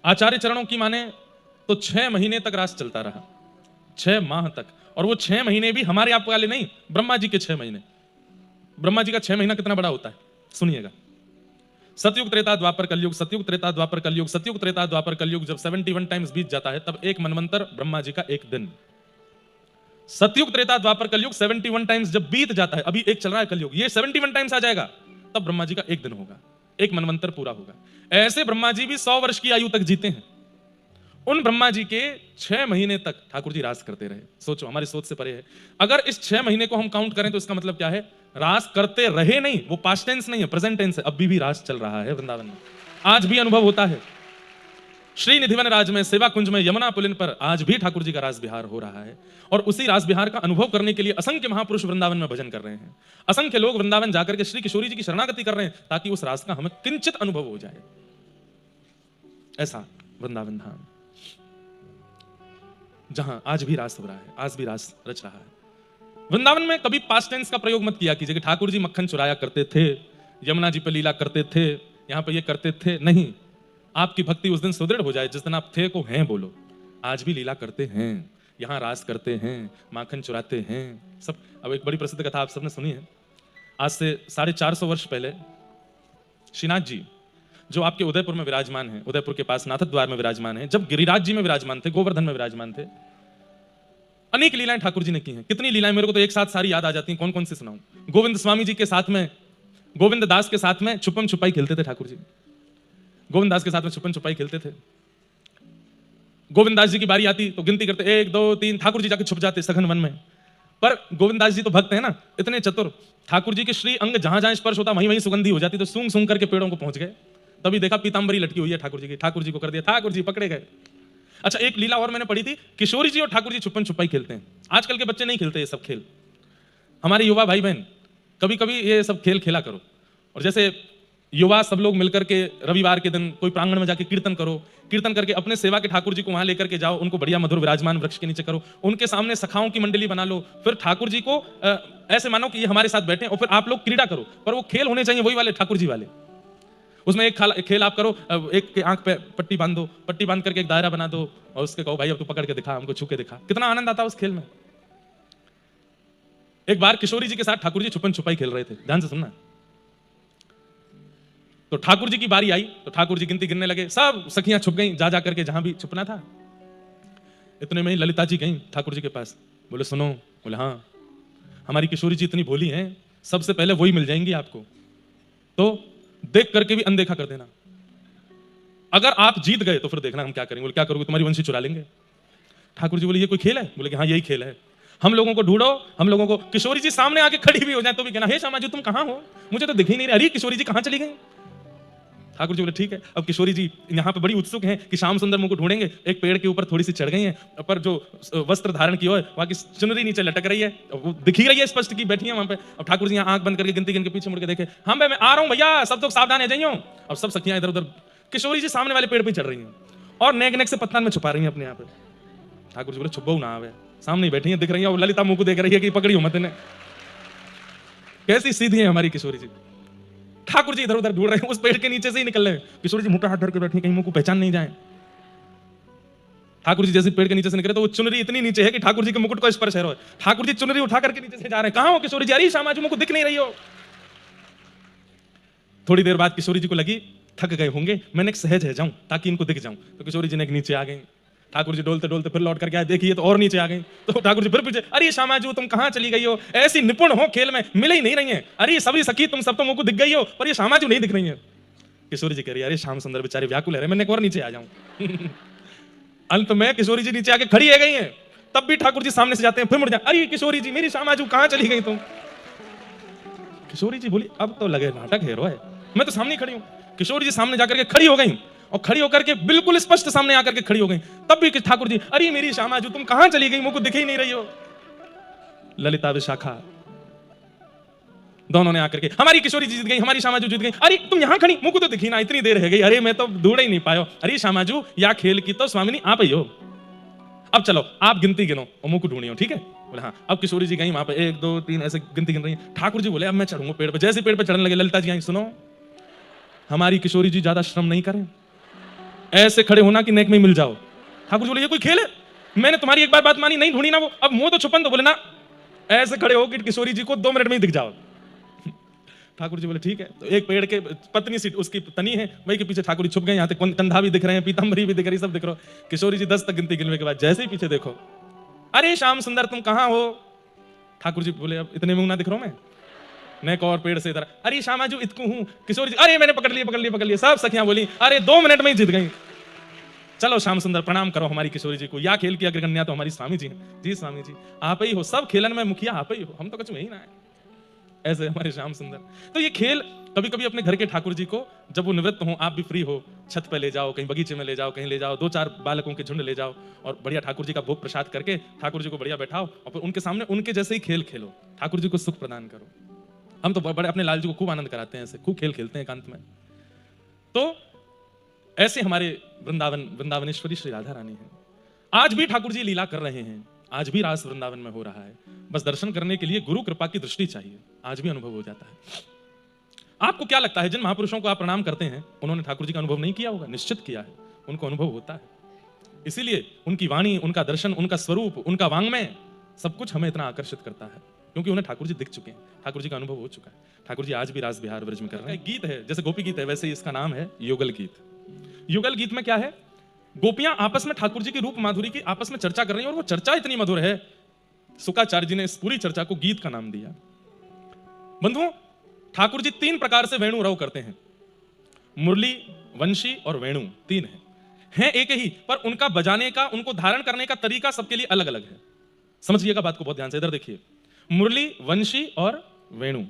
आचार्य चरणों की माने तो 6 महीने तक रास चलता रहा, 6 माह तक। और वो 6 महीने भी हमारे आप वाले नहीं, ब्रह्मा जी के 6 महीने। ब्रह्मा जी का 6 महीना कितना बड़ा होता है सुनिएगा। सतयुग त्रेता द्वापर कलयुग, सतयुग त्रेता द्वापर कलयुग, सतयुग त्रेता द्वापर कलयुग जब 71 टाइम्स बीत जाता है तब एक मनवंतर ब्रह्मा जी का एक दिन। सतयुग त्रेता द्वापर कलयुग 71 टाइम्स जब बीत जाता है, अभी एक चल रहा है कलयुग, ये 71 टाइम्स आ जाएगा तब ब्रह्मा जी का एक दिन होगा, एक मनवंतर पूरा होगा। ऐसे ब्रह्मा जी भी 100 वर्ष की आयु तक जीते हैं। उन ब्रह्मा जी के 6 महीने तक ठाकुर जी रास करते रहे। सोचो, हमारी सोच से परे है। अगर इस 6 महीने को हम काउंट करें तो इसका मतलब क्या है? रास करते रहे नहीं, वो पास्ट टेंस नहीं है, प्रेजेंट टेंस है। अभी भी रास चल रहा है वृंदावन में, आज भी अनुभव होता है। श्री निधिवन राज में, सेवा कुंज में, यमुना पुलिन पर आज भी ठाकुर जी का रास विहार हो रहा है। और उसी रास विहार का अनुभव करने के लिए असंख्य महापुरुष वृंदावन में भजन कर रहे हैं। असंख्य लोग वृंदावन जाकर के श्री किशोरी जी की शरणागति कर रहे हैं ताकि उस रास का हमें किंचित अनुभव हो जाए। ऐसा वृंदावन धाम जहां आज भी रास हो रहा है, आज भी रास रच रहा है। वृंदावन में कभी पास्ट टेंस का प्रयोग मत किया कीजिए कि ठाकुर जी मक्खन चुराया करते थे, यमुना जी पर लीला करते थे, यहां पर ये करते थे। नहीं, आपकी भक्ति उस दिन सुदृढ़ हो जाए जिस दिन आप थे को हैं बोलो। आज भी लीला करते हैं, यहां रास करते हैं, माखन चुराते हैं सब। अब एक बड़ी प्रसिद्ध कथा आप सबने सुनी है। आज से 450 वर्ष पहले श्रीनाथ जी जो आपके उदयपुर में विराजमान है, उदयपुर के पास नाथक द्वार में विराजमान है, जब गिरिराज जी में विराजमान थे, गोवर्धन में विराजमान थे, अनेक लीलाएं ठाकुर जी ने की हैं। कितनी लीलाएं मेरे को तो एक साथ सारी याद आ जाती हैं, कौन कौन सी सुनाऊं। गोविंद स्वामी जी के साथ में, गोविंद दास के साथ में छुपम छुपाई खेलते थे ठाकुर जी। गोविंद दास के साथ में छुपन छुपाई खेलते थे। गोविंद दास जी की बारी आती तो गिनती करते 1 2 3, ठाकुर जी जाके छुप जाते सघन वन में। पर गोविंद दास जी तो भक्त है ना, इतने चतुर, ठाकुर जी के श्री अंग जहां जहां स्पर्श होता वहीं वहीं सुगंधी हो जाती, तो सूंघ सूंघ करके पेड़ों को पहुंच गए। तभी देखा पीतांबरी लटकी हुई है ठाकुर जी की, ठाकुर जी को कर दिया, ठाकुर जी पकड़े गए। अच्छा, एक लीला और मैंने पढ़ी थी, किशोरी जी और ठाकुर जी छुपन छुपाई खेलते हैं। आजकल के बच्चे नहीं खेलते ये सब खेल। हमारे युवा भाई बहन कभी कभी ये सब खेल खेला करो। और जैसे युवा सब लोग मिलकर के रविवार के दिन कोई प्रांगण में जाके कीर्तन करो, कीर्तन करके अपने सेवा के ठाकुर जी को वहां लेकर के जाओ, उनको बढ़िया मधुर विराजमान वृक्ष के नीचे करो, उनके सामने सखाओं की मंडली बना लो, फिर ठाकुर जी को ऐसे मानो कि ये हमारे साथ बैठे और फिर आप लोग क्रीड़ा करो। पर वो खेल होने चाहिए वही वाले ठाकुर जी वाले। उसमें एक खेल आप करो, एक के आंख पे पट्टी बांध दो, पट्टी बांध करके एक दायरा बना दो और उसके कहो भाई अब तू पकड़ के दिखा, हमको छू के दिखा। कितना आनंद आता है उस खेल में। एक बार किशोरी जी के साथ ठाकुर जी छुपन छुपाई खेल रहे थे, ध्यान से सुनना। तो ठाकुर जी की बारी आई तो ठाकुर जी गिनती गिनने लगे, सब सखियां छुप गईं जा करके जहां भी छुपना था। इतने में ही ललिता जी गईं ठाकुर जी के पास, बोले सुनो, बोले हाँ, हमारी किशोरी जी इतनी भोली हैं, सबसे पहले वही मिल जाएंगी आपको, तो देख करके भी अनदेखा कर देना। अगर आप जीत गए तो फिर देखना हम क्या करेंगे। बोले क्या करोगे? तुम्हारी वंशी चुरा लेंगे। ठाकुर जी बोले ये कोई खेल है? बोले कि हाँ यही खेल है। हम लोगों को ढूंढो, हम लोगों को। किशोरी जी सामने आके खड़ी भी हो जाए तो भी कहना हे श्यामा जी तुम कहां हो, मुझे तो दिख ही नहीं रही। अरे किशोरी जी कहां चली गई? ठाकुर जी बोले ठीक है। अब किशोरी जी यहाँ पे बड़ी उत्सुक हैं कि श्याम सुंदर मुझको ढूंढेंगे। एक पेड़ के ऊपर थोड़ी सी चढ़ गई हैं, पर जो वस्त्र धारण की हो वहां की चुनरी नीचे लटक रही है, वो दिख ही रही है स्पष्ट की बैठी है वहां पे। अब ठाकुर जी यहाँ आंख बंद करके गिनती गिन के पीछे मुड़ के देखे, हाँ मैं आ रहा हूँ भैया, सब लोग सावधान है जाइयो। अब सब सखियां इधर उधर, किशोरी जी सामने वाले पेड़ पे चढ़ रही हैं और नेक नेक से पत्थर में छुपा रही हैं अपने यहाँ पे। ठाकुर जी बोले छुपो ना आवे, सामने बैठी है दिख रही है। और ललिता मुंह को देख रही है कि पकड़ी हो मत इन्हें। कैसी सीधी है हमारी किशोरी जी। ठाकुर जी इधर उधर ढूंढ रहे हैं, उस पेड़ के नीचे से ही निकल रहे। किशोरी जी मुंह हाथ धर के बैठी, कहीं मुंह को पहचान नहीं जाए। ठाकुर जी जैसे पेड़ के नीचे से निकले तो वो चुनरी इतनी नीचे है कि ठाकुर जी के मुकुट को स्पर्श है। ठाकुर जी चुनरी उठा करके नीचे से जा रहे हैं। कहां हो किशोरी जी? अरे श्यामा जी मुझको दिख नहीं रही हो। थोड़ी देर बाद किशोरी जी को लगी थक गए होंगे, मैंने सहज है जाऊं ताकि इनको दिख जाऊं। तो किशोरी जी ने नीचे आ गई। ठाकुर जी डोलते डोलते फिर लौट करके आए, देखिए तो और नीचे आ गई। तो ठाकुर जी फिर पूछे, अरे श्यामा जी तुम कहां चली गई हो? ऐसी निपुण हो खेल में, मिल ही नहीं रही है। अरे सभी सखी तुम सब तो मुझको दिख गई हो, पर ये श्यामा जी नहीं दिख रही है। किशोरी जी कह रही है, अरे श्याम सुंदर बेचारे व्याकुल है, मैंने एक और नीचे आ जाऊं। अंत में किशोरी जी नीचे आके खड़ी है गई है। तब भी ठाकुर जी सामने से जाते हैं, फिर मुड़ जाए, अरे किशोरी जी मेरी श्यामा जी कहां चली गई तुम? किशोरी जी बोली अब तो लगे नाटक है रोए, मैं तो सामने खड़ी हूं। किशोरी जी सामने जाकर के खड़ी हो गई और खड़ी होकर के बिल्कुल स्पष्ट सामने आकर के खड़ी हो गई। तब भी ठाकुर जी, अरे मेरी श्यामा जी तुम कहां चली गई, मुझको दिख ही नहीं रही हो। ललिता विशाखा दोनों ने आकर के, हमारी किशोरी जी जीत गई, हमारी श्यामा जी जीत गई। अरे तुम यहां खड़ी, मुझको तो दिखी ना, इतनी देर है गई। अरे मैं तो ढूंढ ही नहीं पायो। अरे श्यामा जी या खेल की तो स्वामिनी आप ही हो। अब चलो आप गिनती गिनो और मुझको ढूंढियो, ठीक है? बोले हाँ। अब किशोरी जी गई वहां पे 1 2 3 ऐसे गिनती गिन रही है। ठाकुर जी बोले अब मैं चढ़ूंगा पेड़ पे। जैसे पेड़ पे चढ़ने लगे ललिता जी आई, सुनो हमारी किशोरी जी ज्यादा श्रम नहीं करें, ऐसे खड़े होना कि नेक में मिल जाओ। ठाकुर जी बोले ये कोई खेल है? मैंने तुम्हारी एक बार बात मानी, नहीं ढूंढी ना वो, अब मुंह तो छुपन तो बोले ना ऐसे खड़े हो कि किशोरी जी को 2 मिनट में ही दिख जाओ। ठाकुर जी बोले ठीक है। तो एक पेड़ के पत्नी सी उसकी तनी है, वही के पीछे ठाकुर जी छुप गए। यहाँ तक कंधा भी दिख रहे हैं, पीताम्बरी भी दिख रही, सब दिख रहा है। किशोरी जी 10 तक गिनती गिनने के बाद जैसे ही पीछे देखो, अरे श्याम सुंदर तुम कहाँ हो? ठाकुर जी बोले अब इतने में ना दिख रहा हूं मैं एक और पेड़ से इधर, अरे श्यामाजू इतकू हूं। किशोरी जी अरे मैंने पकड़ लिया पकड़ लिया पकड़ लिया। सब सखियां बोली अरे 2 मिनट में ही जीत गई। चलो श्याम सुंदर प्रणाम करो हमारी किशोरी जी को, या खेल की अग्रगण्या तो हमारी स्वामी जी हैं। जी स्वामी जी आप ही हो, सब खेलन में मुखिया आप ही हो, हम तो कुछ में ही ना है। ऐसे हमारे श्याम सुंदर। तो ये खेल कभी कभी अपने घर के ठाकुर जी को, जब वो निवृत्त हो, आप भी फ्री हो, छत पे ले जाओ, कहीं बगीचे में ले जाओ, कहीं ले जाओ, 2-4 बालकों के झुंड ले जाओ और बढ़िया ठाकुर जी का भोग प्रसाद करके ठाकुर जी को बढ़िया बैठाओ और फिर उनके सामने उनके जैसे ही खेल खेलो, ठाकुर जी को सुख प्रदान करो। हम तो बड़े अपने लाल जी को खूब आनंद कराते हैं, ऐसे खूब खेल खेलते हैं एकांत में। तो ऐसे हमारे वृंदावनेश्वरी श्री राधा रानी है। आज भी ठाकुर जी लीला कर रहे हैं, आज भी रास वृंदावन में हो रहा है। बस दर्शन करने के लिए गुरु कृपा की दृष्टि चाहिए, आज भी अनुभव हो जाता है। आपको क्या लगता है जिन महापुरुषों को आप प्रणाम करते हैं उन्होंने ठाकुर जी का अनुभव नहीं किया होगा? निश्चित किया है, उनको अनुभव होता है। इसीलिए उनकी वाणी, उनका दर्शन, उनका स्वरूप, उनका वांग्मय सब कुछ हमें इतना आकर्षित करता है, क्योंकि उन्हें ठाकुर जी दिख चुके हैं, ठाकुर जी का अनुभव हो चुका है। ठाकुर जी आज भी रास बिहार ब्रज में कर रहे हैं। गीत है जैसे गोपी गीत है, वैसे इसका नाम है युगल गीत। युगल गीत में क्या है? गोपियां आपस में ठाकुर जी की रूप माधुरी की आपस में चर्चा कर रही हैं, और वो चर्चा इतनी मधुर है, शुकाचार्य जी ने इस पूरी चर्चा को गीत का नाम दिया। बंधुओं, ठाकुर जी 3 प्रकार से वेणु रव करते हैं। मुरली, वंशी और वेणु 3 हैं एक ही, पर उनका बजाने का, उनको धारण करने का तरीका सबके लिए अलग अलग है। समझिएगा बात को बहुत ध्यान से, इधर देखिए। मुरली, वंशी और वेणु।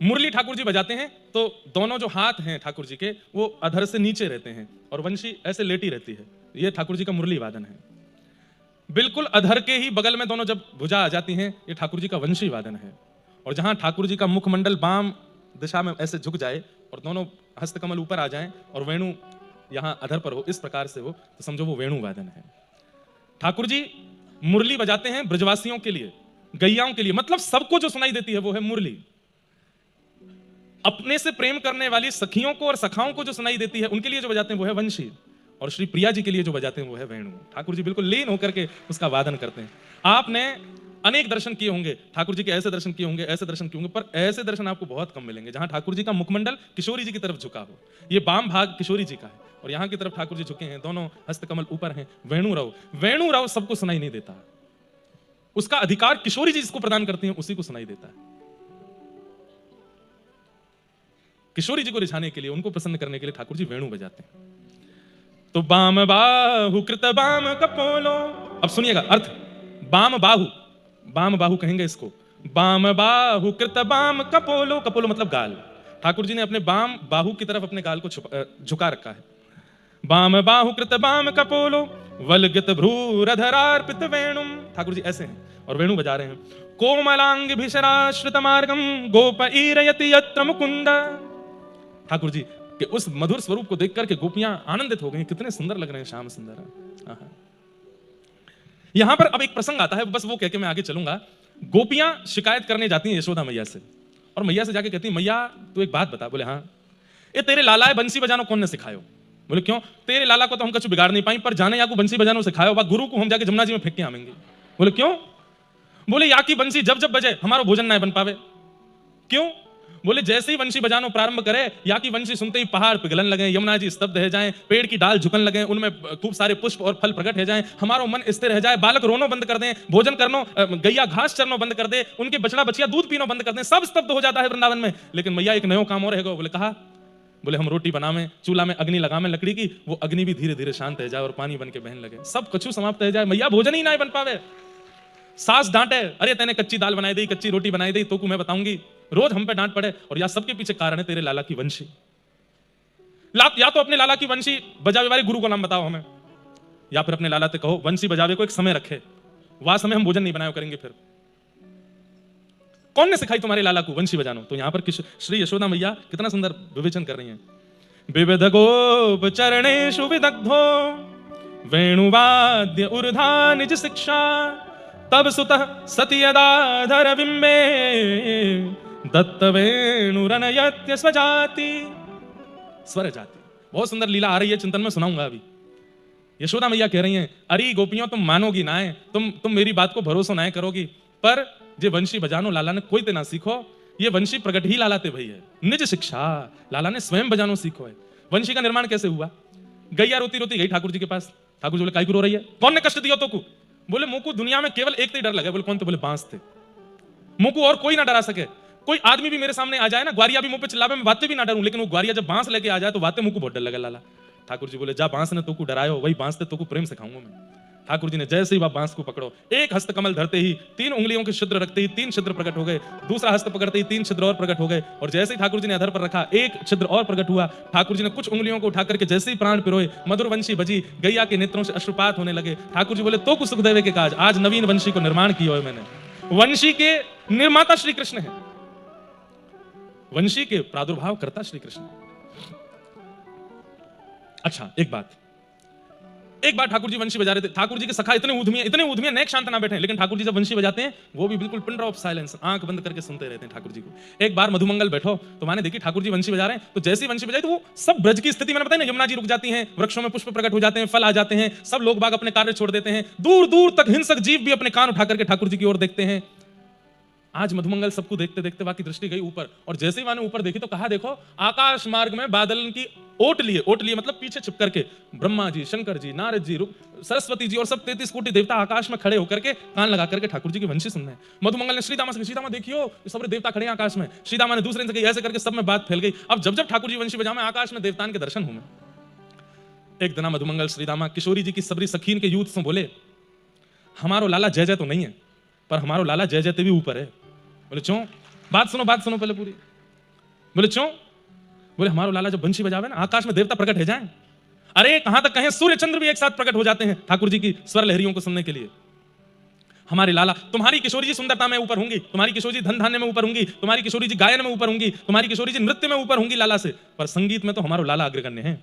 मुरली ठाकुर जी बजाते हैं तो दोनों जो हाथ हैं ठाकुर जी के वो अधर से नीचे रहते हैं, और वंशी ऐसे लेटी रहती है। ये ठाकुर जी का मुरली वादन है। बिल्कुल अधर के ही बगल में दोनों जब भुजा आ जाती हैं, ये ठाकुर जी का वंशी वादन है। और जहां ठाकुर जी का मुखमंडल बाम दिशा में ऐसे झुक जाए और दोनों हस्तकमल ऊपर आ जाएं और वेणु यहां अधर पर हो, इस प्रकार से हो, तो समझो वो वेणु वादन है। ठाकुर जी मुरली बजाते हैं ब्रजवासियों के लिए, गैयाओं के लिए, मतलब सबको जो सुनाई देती है वो है मुरली। अपने से प्रेम करने वाली सखियों को और सखाओं को जो सुनाई देती है उनके लिए जो बजाते हैं वो है वंशी, और श्री प्रिया जी के लिए जो बजाते हैं वो है वेणु। ठाकुर जी बिल्कुल लीन होकर के उसका वादन करते हैं। आपने अनेक दर्शन किए होंगे, ठाकुर जी के ऐसे दर्शन किए होंगे, ऐसे दर्शन किए होंगे, पर ऐसे दर्शन आपको बहुत कम मिलेंगे जहां ठाकुर जी का मुखमंडल किशोरी जी की तरफ झुका हो। ये बाम भाग किशोरी जी का है और यहां की तरफ ठाकुर जी झुके हैं, दोनों हस्तकमल ऊपर हैं। वेणु रव, वेणु रव सबको सुनाई नहीं देता, उसका अधिकार किशोरी जी जिसको प्रदान करती हैं उसी को सुनाई देता है। किशोरी जी को रिझाने के लिए, उनको प्रसन्न करने के लिए ठाकुर जी वेणु बजाते हैं। तो बाम बाहु कृत बाम कपोलो, अब सुनिएगा अर्थ। बाम बाहु, बाम बाहु कहेंगे इसको। बाम बाहु कृत बाम कपोलो, कपोलो मतलब गाल। ठाकुर जी ने अपने बाम बाहु की तरफ अपने गाल को झुका रखा है। बाम बाहु कृत बाम कपोलो वलगित भ्रूरधरार्पित वेणुम, ठाकुर जी ऐसे हैं और वेणु बजा रहे हैं। कोमलांग भिषराश्रित मार्गम गोपईरयति यत्र मुकुंद, ठाकुर जी के उस मधुर स्वरूप को देख करके गोपियां आनंदित हो गई, कितने सुंदर लग रहे हैं श्याम सुंदर। यहां पर अब एक प्रसंग आता है, बस वो कह के मैं आगे चलूंगा। गोपियां शिकायत करने जाती हैं यशोदा मैया से, और मैया से जाके कहती हैं, मैया तू एक बात बता। बोले हाँ। ये तेरे लाला है बंसी बजानो कौन ने सिखायो? बोले क्यों? तेरे लाला को तो हम कुछ बिगाड़ नहीं पाई, पर जाने या को बंसी बजानो सिखायो, बा गुरु को हम जाके जमुना जी में फेंक के आवेंगे। बोले क्यों? बोले या की बंसी जब जब बजे हमारा भोजन ना बन पावे। क्यों? बोले जैसे ही वंशी बजानो प्रारंभ करे, या की वंशी सुनते ही पहाड़ पिघलन लगे, यमुना जी स्तब्ध हो जाएं, पेड़ की डाल झुकन लगे, उनमें खूब सारे पुष्प और फल प्रकट हो जाएं, हमारा मन स्थिर रह जाए, बालक रोनो बंद कर दें, भोजन करनो, गैया घास चरनो बंद कर दे, उनके बछड़ा बछिया दूध पीनो बंद कर दें, सब स्तब्ध हो जाता है वृंदावन में। लेकिन मैया एक नयो काम और रहेगा। बोले कहा? बोले हम रोटी बनावे, चूल्हा में अग्नि लगावे लकड़ी की, वो अग्नि भी धीरे धीरे शांत हो जाए और पानी बन के बहन लगे, सब कछु समाप्त हो जाए, मैया भोजन ही ना बन पावे। सास डांटे, अरे तेने कच्ची दाल बनाई दी, कच्ची रोटी बनाई दी, तो को मैं बताऊंगी, रोज हम पे डांट पड़े। और या सबके पीछे कारण है तेरे लाला की वंशी। या तो अपने लाला की वंशी बजावे वाले गुरु को नाम बताओ हमें, या फिर अपने लाला से कहो वंशी बजावे को एक समय रखे, वह समय हम भोजन नहीं बनाया करेंगे। फिर कौन ने सिखाई तुम्हारे लाला को वंशी बजानो? तो यहां पर श्री यशोदा मैया कितना सुंदर विवेचन कर रही हैं। विविध गोप चरणेषु विदग्धो वेणुवाद्य ऊर्धा निज शिक्षा, तब सुतः सति यदाधर बिंबे दत्त वेणुरनयत्य स्वजाति, स्वर जाति। बहुत सुंदर लीला आ रही है, चिंतन में सुनाऊंगा अभी। यशोदा मैया कह रही हैं, अरे गोपियों तुम मानोगी ना है, तुम मेरी बात को भरोसा ना करोगी, पर जे वंशी बजानो लाला ने कोई ते ना सीखो, ये वंशी प्रकट ही लाला ते भई है, निज शिक्षा लाला ने स्वयं बजानो सीखो है। वंशी का निर्माण कैसे हुआ? गैया रोती रोती गई ठाकुर जी के पास। ठाकुर जी बोले काय को रो रही है? कौन ने कष्ट दिया तो को? बोले मुझको दुनिया में केवल एक ही डर लगे। बोले कौन? तो बोले बांस थे, मुझको और कोई ना डरा सके। कोई आदमी भी मेरे सामने आ जाए ना, ग्वारिया भी मुंह पे चिल्लावे, मैं बातें भी ना डरूं, लेकिन वो ग्वारिया जब बांस लेके आ जाए तो बातें मुझको बहुत डर लगे लाला। ठाकुर जी बोले जा बांस ने तो को डरायो, वही बांस ने तो को प्रेम सिखाऊंगा मैं। ठाकुर जी ने जैसे ही वह बांस को पकड़ो, एक हस्त कमल धरते ही 3 उंगलियों के छिद्र रखते ही 3 छिद्र प्रकट हो गए, दूसरा हस्त पकड़ते ही 3 छिद्र और प्रकट हो गए, और जैसे ही ठाकुर जी ने अधर पर रखा, एक छिद्र और प्रकट हुआ। ठाकुर जी ने कुछ उंगलियों को उठा करके जैसे ही प्राण पिरोए, मधुर वंशी बजी, गैया के नेत्रों से अश्रुपात होने लगे। ठाकुर जी बोले तो कुछ सुखदेव के काज, आज नवीन वंशी को निर्माण किया है मैंने। वंशी के निर्माता श्री कृष्ण है, वंशी के प्रादुर्भाव करता श्री कृष्ण। अच्छा एक बार ठाकुर जी वंशी बजा रहे थे, ठाकुर जी के सखा इतने ऊधमिया नेक शांत ना बैठे, लेकिन ठाकुर जी जब वंशी बजाते हैं वो भी बिल्कुल पिन ड्रॉप साइलेंस, आंख बंद करके सुनते रहते हैं ठाकुर जी को। एक बार मधुमंगल बैठो तो मैंने देखी ठाकुर जी वंशी बजा रहे हैं, तो जैसी वंशी बजाई तो वो सब ब्रज की स्थिति मैंने बताया ना, यमुना जी रुक जाती हैं, वृक्षों में पुष्प प्रकट हो जाते हैं, फल आ जाते हैं, सब लोग बाग अपने कार्य छोड़ देते हैं, दूर दूर तक हिंसक जीव भी अपने कान उठा करके ठाकुर जी की ओर देखते हैं। आज मधुमंगल सबको देखते देखते बाकी दृष्टि गई ऊपर, और जैसे ही मैंने ऊपर देखी तो कहा देखो आकाश मार्ग में बादल की ओट लिए मतलब पीछे छिप करके ब्रह्मा जी, शंकर जी, नारद जी, सरस्वती जी और सब 33 कोटि देवता आकाश में खड़े होकर के कान लगा करके ठाकुर जी की वंशी सुन रहे हैं। मधुमंगल ने श्रीदामा से, श्रीदामा देखियो सब देवता खड़े हैं आकाश में। श्रीदामा ने दूसरे से कही, ऐसे करके सब में बात फैल गई। अब जब जब ठाकुर जी वंशी बजा में आकाश में देवतान के दर्शन हुए। एक दिन मधुमंगल श्रीदामा किशोरी जी की सबरी सखीन के यूथ से बोले, हमारो लाला जय जय तो नहीं है, पर हमारो लाला जय जय ते भी ऊपर है। बोले क्यों? बात सुनो पहले पूरी। बोले क्यों? बोले हमारो लाला जब बंशी बजावे ना, आकाश में देवता प्रकट हो जाए। अरे कहां तक कहें, सूर्य चंद्र भी एक साथ प्रकट हो जाते हैं ठाकुर जी की स्वर लहरियों को सुनने के लिए। हमारे लाला, तुम्हारी किशोरी जी सुंदरता में ऊपर होंगी, तुम्हारी किशोरी जी धन धान्य में ऊपर होंगी, तुम्हारी किशोरी जी गायन में ऊपर होंगी, तुम्हारी किशोरी जी नृत्य में ऊपर होंगी लाला से, पर संगीत में तो हमारो लाला अग्रगण्य है।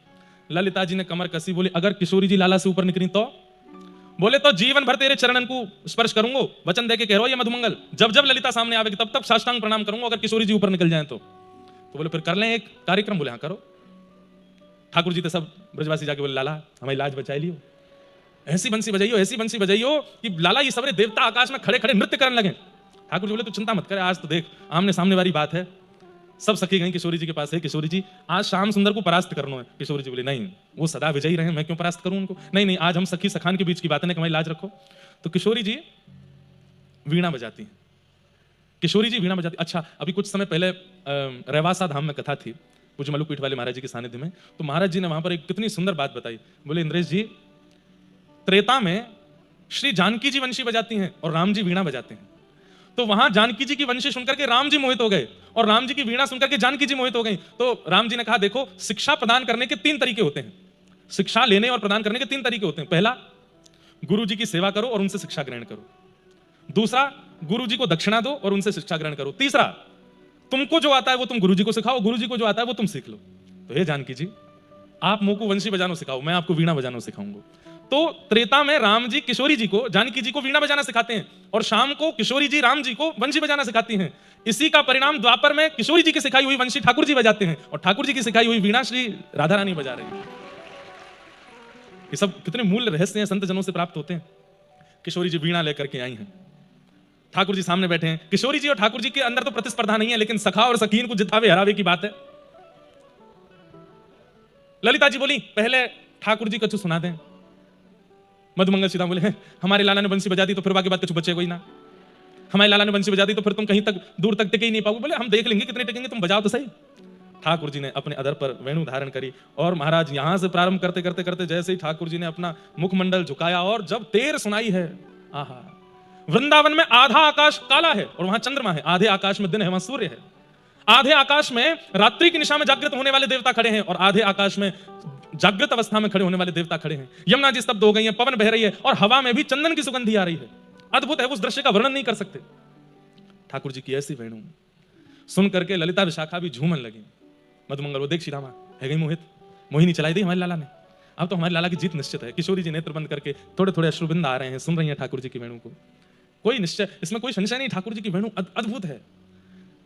ललिता जी ने कमर कसी, बोली अगर किशोरी जी लाला से ऊपर निकली तो? बोले तो जीवन भर तेरे चरणन को स्पर्श करूंगा, वचन देके कह रहा हूं ये मधुमंगल, जब जब ललिता सामने आवेगी तब तब साष्टांग प्रणाम करूंगा अगर किशोरी जी ऊपर निकल जाए तो बोले फिर कर लें एक कार्यक्रम। बोले हाँ करो। ठाकुर जी तो सब ब्रजवासी जाके बोले लाला हमारी लाज बचाई लियो, ऐसी बंसी बजाइयो कि लाला ये सबरे देवता आकाश में खड़े खड़े नृत्य करने लगे। ठाकुर जी बोले तू चिंता मत करे, आज तो देख आमने सामने वाली बात है। सब सखी गई किशोरी जी के पास है, किशोरी जी आज श्याम सुंदर को परास्त करना है। किशोरी जी बोले नहीं, वो सदा विजयी रहे, मैं क्यों परास्त करूं उनको? नहीं आज हम सखी सखान के बीच की बात है, हमारी लाज रखो। तो किशोरी जी वीणा बजाती हैं, किशोरी जी वीणा बजाती। अच्छा अभी कुछ समय पहले रेवासा धाम में कथा थी पूज्य मलुकपीठ वाले महाराज जी के सानिध्य में, तो महाराज जी ने वहां पर एक कितनी सुंदर बात बताई। बोले इंद्रेश जी, त्रेता में श्री जानकी जी वंशी बजाती हैं और राम जी वीणा बजाते हैं, तो वहां जानकी जी की वंशी सुनकर के राम जी मोहित हो गए और राम जी की वीणा सुनकर के जानकी जी मोहित हो गई। तो राम जी ने कहा देखो शिक्षा प्रदान करने के 3 तरीके होते हैं, शिक्षा लेने और प्रदान करने के 3 तरीके होते हैं। पहला, गुरु जी की सेवा करो और उनसे शिक्षा ग्रहण करो। दूसरा, गुरु जी को दक्षिणा दो और उनसे शिक्षा ग्रहण करो। तीसरा, तुमको जो आता है वो तुम गुरु जी को सिखाओ, गुरु जी को जो आता है वो तुम सीख लो। तो हे जानकी जी, आप मुंह को वंशी बजाना सिखाओ, मैं आपको वीणा बजाना सिखाऊंगा। तो त्रेता में राम जी किशोरी जी को, जानकी जी को वीणा बजाना सिखाते हैं और शाम को किशोरी जी राम जी को वंशी बजाना सिखाती हैं। इसी का परिणाम द्वापर में किशोरी जी की सिखाई हुई वंशी ठाकुर जी बजाते हैं और ठाकुर जी की सिखाई हुई वीणा श्री राधा रानी बजा रही है। ये सब कितने मूल्य रहस्य हैं, संत जनों से प्राप्त होते हैं। किशोरी जी वीणा लेकर के आई हैं, ठाकुर जी सामने बैठे हैं। किशोरी जी और ठाकुर जी के अंदर तो प्रतिस्पर्धा नहीं है, लेकिन सखा और सखीन को जितावे हरावे की बात है। ललिता जी बोली पहले ठाकुर जी कछु सुना दें। मधुमंगल सीधा बोले हमारे लाला ने बंसी बजा दी तो फिर बाकी बात कुछ बचे कोई ना, हमारे लाला ने बंसी बजा दी तो फिर तुम कहीं तक दूर तक टिके ही नहीं पाओगे। बोले हम देख लेंगे कितने टिकेंगे, तुम बजाओ तो सही। ठाकुर जी ने अपने अधर पर वेणु धारण करी और महाराज यहां से प्रारंभ करते करते करते जैसे ही ठाकुर जी ने अपना मुखमंडल झुकाया और जब तेर सुनाई है, आहा, वृंदावन में आधा आकाश काला है और वहां चंद्रमा है, आधे आकाश में दिन है, वहां सूर्य है। आधे आकाश में रात्रि की निशा में जागृत होने वाले देवता खड़े हैं और आधे आकाश में जागृत अवस्था में खड़े होने वाले देवता खड़े हैं। यमुना जी स्तब्ध हो गई है, पवन बह रही है और हवा में भी चंदन की सुगंधी आ रही है। अद्भुत है, उस दृश्य का वर्णन नहीं कर सकते। ठाकुर जी की ऐसी वेणु सुन करके ललिता विशाखा भी झूमन लगी। मधुमंगल वो देख श्रीरामा है गई मोहित, मोहिनी चलाई दी हमारे लाला ने, अब तो हमारे लाला की जीत निश्चित है। किशोरी जी नेत्र बंद करके थोड़े थोड़े अश्रुबिंद आ रहे हैं, सुन रही हैं ठाकुर जी की वेणु को। कोई निश्चय, इसमें कोई संशय नहीं, ठाकुर जी की वेणु अद्भुत है।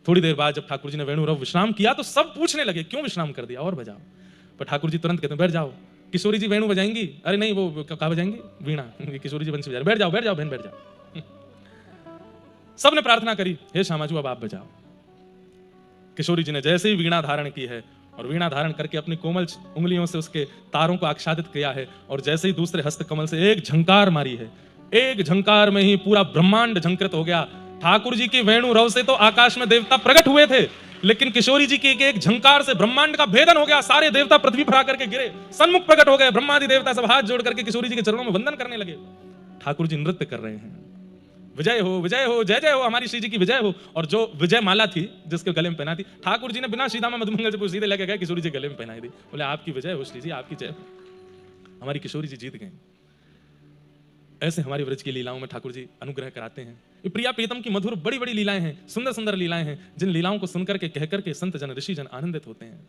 थोड़ी देर बाद जब ठाकुर जी ने वेणु रव विश्राम किया तो सब पूछने लगे क्यों विश्राम कर दिया और बजाओ। पर ठाकुर जी तुरंत कहते हैं बैठ जाओ। किशोरी जी वेणु बजाएंगी, अरे नहीं वो कहाँ बजाएंगी, वीणा, किशोरी जी बंसी बजा रही, बैठ जाओ बैठ जाओ बहन बैठ जाओ। सबने प्रार्थना करी, हे श्यामाजू अब आप बजाओ। किशोरी जी ने जैसे ही वीणा धारण की है और वीणा धारण करके अपनी कोमल उंगलियों से उसके तारों को आच्छादित किया है, और जैसे ही दूसरे हस्त कमल से एक झंकार मारी है, एक झंकार में ही पूरा ब्रह्मांड झंकृत हो गया। ठाकुर जी की वेणु रव से तो आकाश में देवता प्रकट हुए थे, लेकिन किशोरी जी की एक झंकार से ब्रह्मांड का भेदन हो गया। सारे देवता पृथ्वी पर आकर के गिरे, सन्मुख प्रकट हो गए। ब्रह्मादि देवता सब हाथ जोड़ करके किशोरी जी के चरणों में वंदन करने लगे। ठाकुर जी नृत्य कर रहे हैं, विजय हो जय जय हो, हमारी श्री जी की विजय हो। और जो विजय माला थी जिसके गले में पहना थी, ठाकुर जी ने बिना सीधामा मधुमंगल से सीधे लेके गए, किशोरी जी गले में पहनाई दी। बोले आपकी विजय हो श्री जी, आपकी जय हो, हमारी किशोरी जी जीत गए। ऐसे हमारी व्रज की लीलाओं में ठाकुर जी अनुग्रह कराते हैं। ये प्रिया प्रीतम की मधुर बड़ी बड़ी लीलाएं हैं, सुंदर सुंदर लीलाएं हैं, जिन लीलाओं को सुनकर के कहकर के संत जन ऋषि जन आनंदित होते हैं,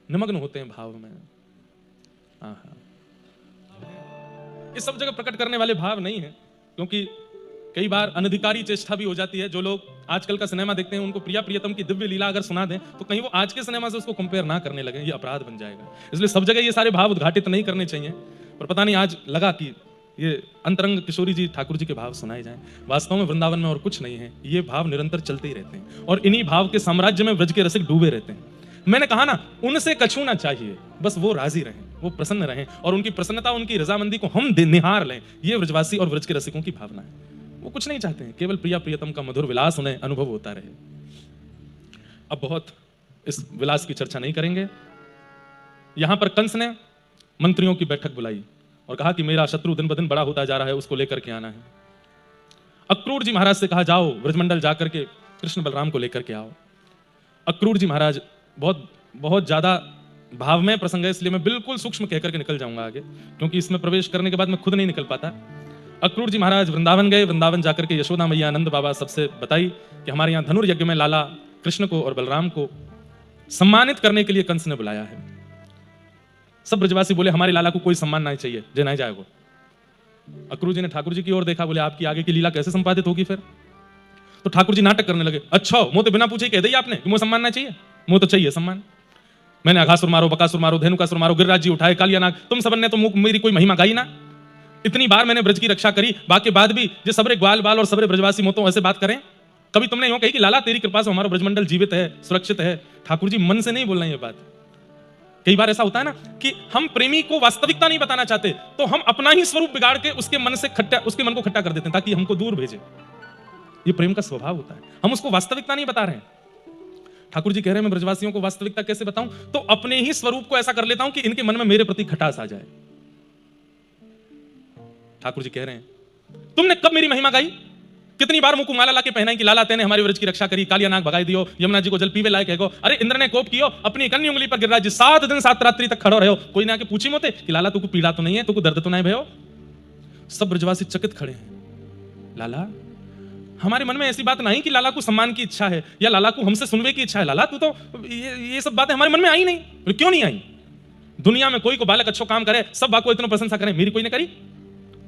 निमग्न होते हैं भाव में। इस सब जगह प्रकट करने वाले भाव नहीं है, क्योंकि कई बार अनधिकारी चेष्टा भी हो जाती है। जो लोग आजकल का सिनेमा देखते हैं, उनको प्रिया प्रियतम की दिव्य लीला अगर सुना दें तो कहीं वो आज के सिनेमा से उसको कंपेयर ना करने लगे, ये अपराध बन जाएगा। इसलिए सब जगह ये सारे भाव उद्घाटित नहीं करने चाहिए। पर पता नहीं आज लगा कि ये अंतरंग किशोरी जी ठाकुर जी के भाव सुनाए जाएं। वास्तव में वृंदावन में और कुछ नहीं है, ये भाव निरंतर चलते ही रहते हैं, और इन्हीं भाव के साम्राज्य में व्रज के रसिक डूबे रहते हैं। मैंने कहा ना, उनसे कछू ना चाहिए, बस वो राजी रहें, वो प्रसन्न रहें, और उनकी प्रसन्नता, उनकी रजामंदी को हम निहार लें। ये व्रजवासी और व्रज के रसिकों की भावना है। वो कुछ नहीं चाहते हैं, केवल प्रिया प्रियतम का मधुर विलास उन्हें अनुभव होता रहे। अब बहुत इस विलास की चर्चा नहीं करेंगे। यहां पर कंस ने मंत्रियों की बैठक बुलाई और कहा कि मेरा शत्रु दिन ब दिन बड़ा होता जा रहा है, उसको लेकर के आना है। अक्रूर जी महाराज से कहा जाओ ब्रजमंडल जाकर के कृष्ण बलराम को लेकर के आओ। अक्रूर जी महाराज बहुत ज्यादा भावमय प्रसंग है, इसलिए मैं बिल्कुल सूक्ष्म कहकर के निकल जाऊंगा आगे, क्योंकि इसमें प्रवेश करने के बाद मैं खुद नहीं निकल पाता। अक्रूर जी महाराज वृंदावन गए। वृंदावन जाकर के यशोदा मैया, आनंद बाबा सबसे बताई कि हमारे यहाँ धनुर्यज्ञ में लाला कृष्ण को और बलराम को सम्मानित करने के लिए कंस ने बुलाया है। सब ब्रजवासी बोले हमारे लाला को कोई सम्मान नहीं चाहिए, जे नहीं जाएगा। अक्रूर जी ने ठाकुर जी की ओर देखा, बोले आपकी आगे की लीला कैसे संपादित होगी फिर? तो ठाकुर जी नाटक करने लगे, अच्छा मुंह तो बिना पूछे कह दी आपने कि मुझे सम्मान नहीं चाहिए? मुंह तो चाहिए सम्मान। मैंने अघासुर मारो, बकासुर मारो, धेनुकासुर मारो, गिरिराज जी उठाए, कालियानाग, तुम सबन ने तो मेरी कोई महिमा गाई ना। इतनी बार मैंने ब्रज की रक्षा करी, बाकी बाद भी जो सबरे ग्वाल बाल और सबरे ब्रजवासी मोतो ऐसे बात करें? कभी तुमने यूं कही कि लाला तेरी कृपा से हमारा ब्रजमंडल जीवित है, सुरक्षित है? ठाकुर जी मन से नहीं बोलना ये बात। कई बार ऐसा होता है ना कि हम प्रेमी को वास्तविकता नहीं बताना चाहते, तो हम अपना ही स्वरूप बिगाड़ के उसके मन को खट्टा कर देते हैं ताकि हमको दूर भेजे। ये प्रेम का स्वभाव होता है, हम उसको वास्तविकता नहीं बता रहे हैं। ठाकुर जी कह रहे हैं मैं ब्रजवासियों को वास्तविकता कैसे बताऊं? तो अपने ही स्वरूप को ऐसा कर लेता हूं कि इनके मन में मेरे प्रति खटास आ जाए। ठाकुर जी कह रहे हैं तुमने कब मेरी महिमा गाई? कितनी बार मुंह को माला लाके पहनाई कि लाला तेने हमारी व्रज की रक्षा करी, कालियानाग भगाई दियो, यमुना जी को जल पीवे लायक है गो। अरे इंद्र ने कोप कियो, अपनी कन्नी उंगली पर गिरिराज जी 7 दिन 7 रात्रि तक खड़ो रहो, कोई ना आके पूछी मोते कि लाला तुमको पीड़ा तो नहीं है, तुमको दर्द तो नहीं भयो? सब ब्रजवासी चकित खड़े हैं। लाला, हमारे मन में ऐसी बात नहीं कि लाला को सम्मान की इच्छा है या लाला को हमसे सुनने की इच्छा है। लाला तू तो ये सब बातें हमारे मन में आई नहीं। क्यों नहीं आई? दुनिया में कोई को बालक अच्छो काम करे, सब बाको इतना प्रशंसा करे, मेरी कोई ने करी?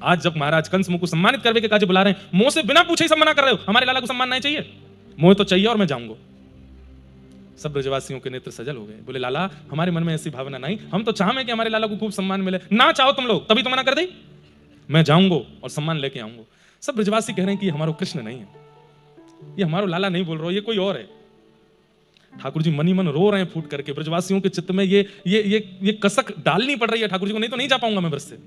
आज जब महाराज कंस मुझको सम्मानित करने के काज बुला रहे हैं, मुंह से बिना पूछे ही सब मना कर रहे हो, हमारे लाला को सम्मान नहीं चाहिए? मुझे तो चाहिए और मैं जाऊंगा। सब ब्रजवासियों के नेत्र सजल हो गए, बोले लाला हमारे मन में ऐसी भावना नहीं, हम तो चाहें कि हमारे लाला को खूब सम्मान मिले। ना चाहो तुम लोग तभी तो मना कर दी, मैं जाऊंगा और सम्मान लेके आऊंगा। सब ब्रजवासी कह रहे हैं कि हमारा कृष्ण नहीं है, ये हमारा लाला नहीं बोल रहा, ये कोई और है। ठाकुर जी मनी मन रो रहे हैं फूट करके। ब्रजवासियों के चित्त में ये कसक डालनी पड़ रही है ठाकुर जी को, नहीं तो नहीं जा पाऊंगा मैं ब्रज से।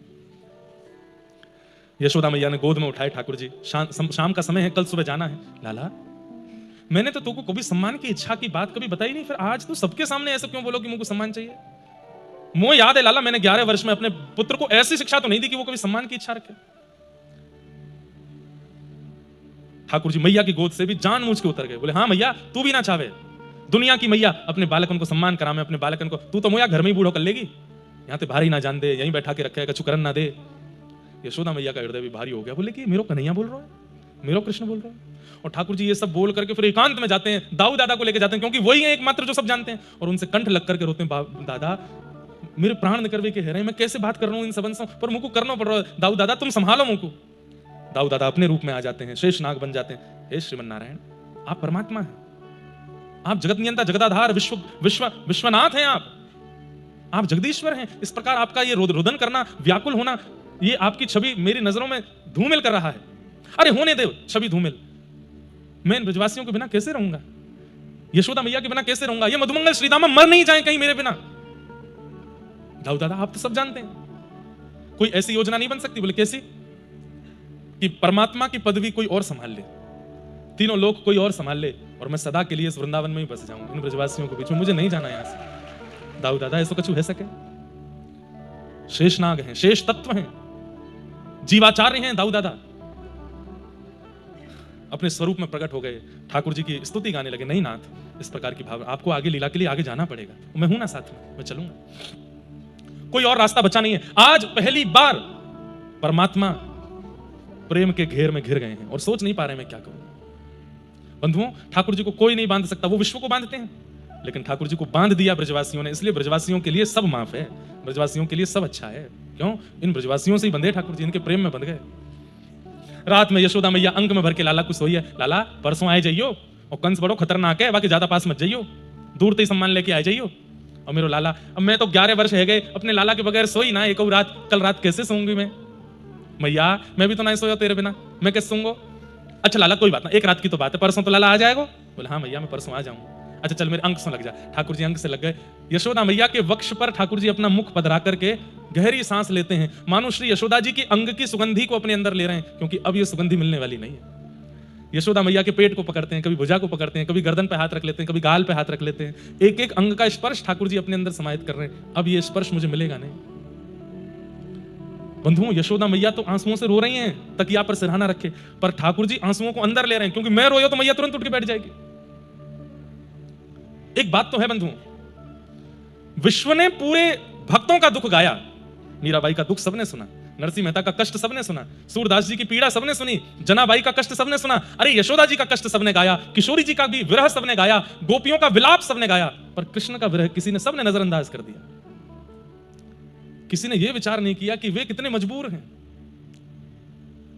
यशोदा मैया ने गोद में उठाए ठाकुर जी, शाम का समय है, कल सुबह जाना है। लाला मैंने तो तुमको कभी सम्मान की इच्छा की बात कभी बताई नहीं, फिर आज तो सबके सामने ऐसा क्यों बोलो कि मुझको सम्मान चाहिए? मुझे याद है लाला, मैंने 11 वर्ष में अपने पुत्र को ऐसी शिक्षा तो नहीं दी कि वो कभी सम्मान की इच्छा रखे। ठाकुर जी मैया की गोद से भी जान मूझ के उतर गए, बोले हाँ मैया तू भी ना चाहे, दुनिया की मैया अपने बालकन को सम्मान करा, मैं अपने बालकन को, तू तो मोया घर में ही बूढ़ो कर लेगी, यहाँ पे भारी ना जान दे, यहीं बैठा के रखेगा, कछु करन ना दे। यशोदा मैया का हृदय भी भारी हो गया, बोले कि मेरो कन्हैया बोल रहा है, मेरो कृष्ण बोल रहा है। और ठाकुर जी ये सब बोल करके फिर एकांत में जाते हैं, दाऊ दादा को लेके जाते हैं, क्योंकि वही है एकमात्र जो सब जानते हैं, और उनसे कंठ लग करके रोते हैं, दादा मेरे प्राण निकलवे के है रहे, मैं कैसे बात कर रहा हूँ इन सबन से, पर मुझको करना पड़ रहा है, दाऊ दादा तुम संभालो मुझको। दाऊ दादा अपने रूप में आ जाते हैं, शेष नाग बन जाते हैं। हे श्रीमन नारायण, आप परमात्मा हैं, आप जगत नियंता, जगदाधार, विश्वनाथ हैं आप। आप जगदीश्वर हैं। इस प्रकार आपका ये रोदन करना, व्याकुल होना, ये आपकी छवि मेरी नजरों में धूमिल कर रहा है। अरे होने दे छवि धूमिल, मैं इन ब्रजवासियों के बिना कैसे रहूंगा, यशोदा मैया के बिना कैसे रहूंगा, ये मधुमंगल श्रीदामा मर नहीं जाए कहीं मेरे बिना। दाऊ दादा आप तो सब जानते हैं, कोई ऐसी योजना नहीं बन सकती। बोले कैसी? कि परमात्मा की पदवी कोई और संभाल ले, तीनों लोग कोई और संभाल ले, और मैं सदा के लिए इस वृंदावन में ही बस जाऊं, इन ब्रजवासियों के बीच में मुझे नहीं जाना यहां से। दाऊ दादा ऐसा कछु है सके? शेषनाग हैं, शेष तत्व हैं, जीवाचार्य हैं दाऊ दादा, अपने स्वरूप में प्रकट हो गए, ठाकुर जी की स्तुति गाने लगे। नहीं नाथ, इस प्रकार की भावना, आपको आगे लीला के लिए आगे जाना पड़ेगा, मैं हूं ना साथ में, मैं चलूंगा, कोई और रास्ता बचा नहीं है। आज पहली बार परमात्मा प्रेम के घेर में घिर गए हैं और सोच नहीं पा रहे मैं क्या करूं। बंधुओं, ठाकुर जी को कोई नहीं बांध सकता, वो विश्व को बांधते हैं, लेकिन ठाकुर जी को बांध दिया ब्रजवासियों ने, इसलिए ब्रजवासियों के लिए सब माफ है, ब्रजवासियों के लिए सब अच्छा है। क्यों? इन ब्रजवासियों से ही बंधे ठाकुर जी, इनके प्रेम में बंध गए। रात में यशोदा मैया अंक में भर के लाला को सोई है, लाला परसों आए जाइयो, और कंस बड़ो खतरनाक है, बाकी ज्यादा पास मत जाइयो, दूर से सम्मान लेके आए जाइयो। और मेरे लाला, अब मैं तो 11 वर्ष है गए, अपने लाला के बगैर सोई ना एक रात, कल रात कैसे सोऊंगी मैं? मैया मैं भी तो नहीं सोया तेरे बिना, मैं कैसे सोऊंगा? अच्छा लाला कोई बात ना, एक रात की तो बात है, परसों तो लाला आ जाएगा। बोले हाँ मैया मैं परसों आ जाऊंगा। अच्छा चल मेरे अंक से लग जा। ठाकुर जी अंक से लग गए। यशोदा मैया के वक्ष पर ठाकुर जी अपना मुख पधरा करके गहरी सांस लेते हैं, मानो श्री यशोदा जी की अंग की सुगंधी को अपने अंदर ले रहे हैं, क्योंकि अब ये सुगंधी मिलने वाली नहीं है। यशोदा मैया के पेट को पकड़ते हैं, कभी भुजा को पकड़ते हैं, कभी गर्दन पे हाथ रख लेते हैं, कभी गाल पे हाथ रख लेते हैं, एक एक अंग का स्पर्श ठाकुर जी अपने अंदर समाहित कर रहे हैं। अब ये स्पर्श मुझे मिलेगा नहीं। बंधुओं, यशोदा मैया तो आंसुओं से रो रही हैं, तकिया पर सिरहाना रखे, पर ठाकुर जी आंसुओं को अंदर ले रहे हैं, क्योंकि मैं रोया तो मैया तुरंत उठ के बैठ जाएगी। एक बात तो है बंधुओं, विश्व ने पूरे भक्तों का दुख गाया, मीराबाई का दुख सबने सुना, नरसिंह मेहता का कष्ट सबने सुना, सूरदास जी की पीड़ा सबने सुनी, जनाबाई का कष्ट सबने सुना, अरे यशोदा जी का कष्ट सबने गाया, किशोरी जी का भी विरह सबने गाया, गोपियों का विलाप सबने गाया, पर कृष्ण का विरह किसी ने सबने नजरअंदाज कर दिया। किसी ने यह विचार नहीं किया कि वे कितने मजबूर हैं,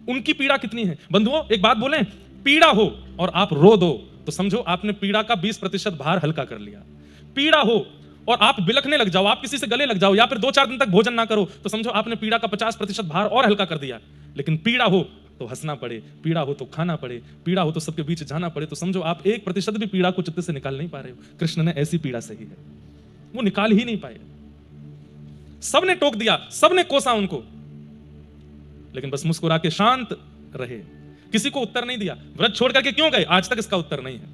उनकी पीड़ा कितनी है। बंधुओं एक बात बोलें, पीड़ा हो और आप रो दो तो समझो आपने पीड़ा का 20% भार हल्का कर लिया। पीड़ा हो और आप बिलखने लग जाओ, आप किसी से गले लग जाओ, या फिर 2-4 दिन तक भोजन ना करो, तो समझो आपने पीड़ा का 50% भार और हल्का कर दिया। लेकिन पीड़ा हो तो हंसना पड़े, पीड़ा हो तो खाना पड़े, पीड़ा हो तो सबके बीच जाना पड़े, तो समझो आप 1% भी पीड़ा को चित्त से निकाल नहीं पा रहे हो। कृष्ण ने ऐसी पीड़ा सही है, वो निकाल ही नहीं पाए। सबने टोक दिया, सबने कोसा उनको, लेकिन बस मुस्कुरा के शांत रहे, किसी को उत्तर नहीं दिया। व्रत छोड़ करके क्यों गए, आज तक इसका उत्तर नहीं है।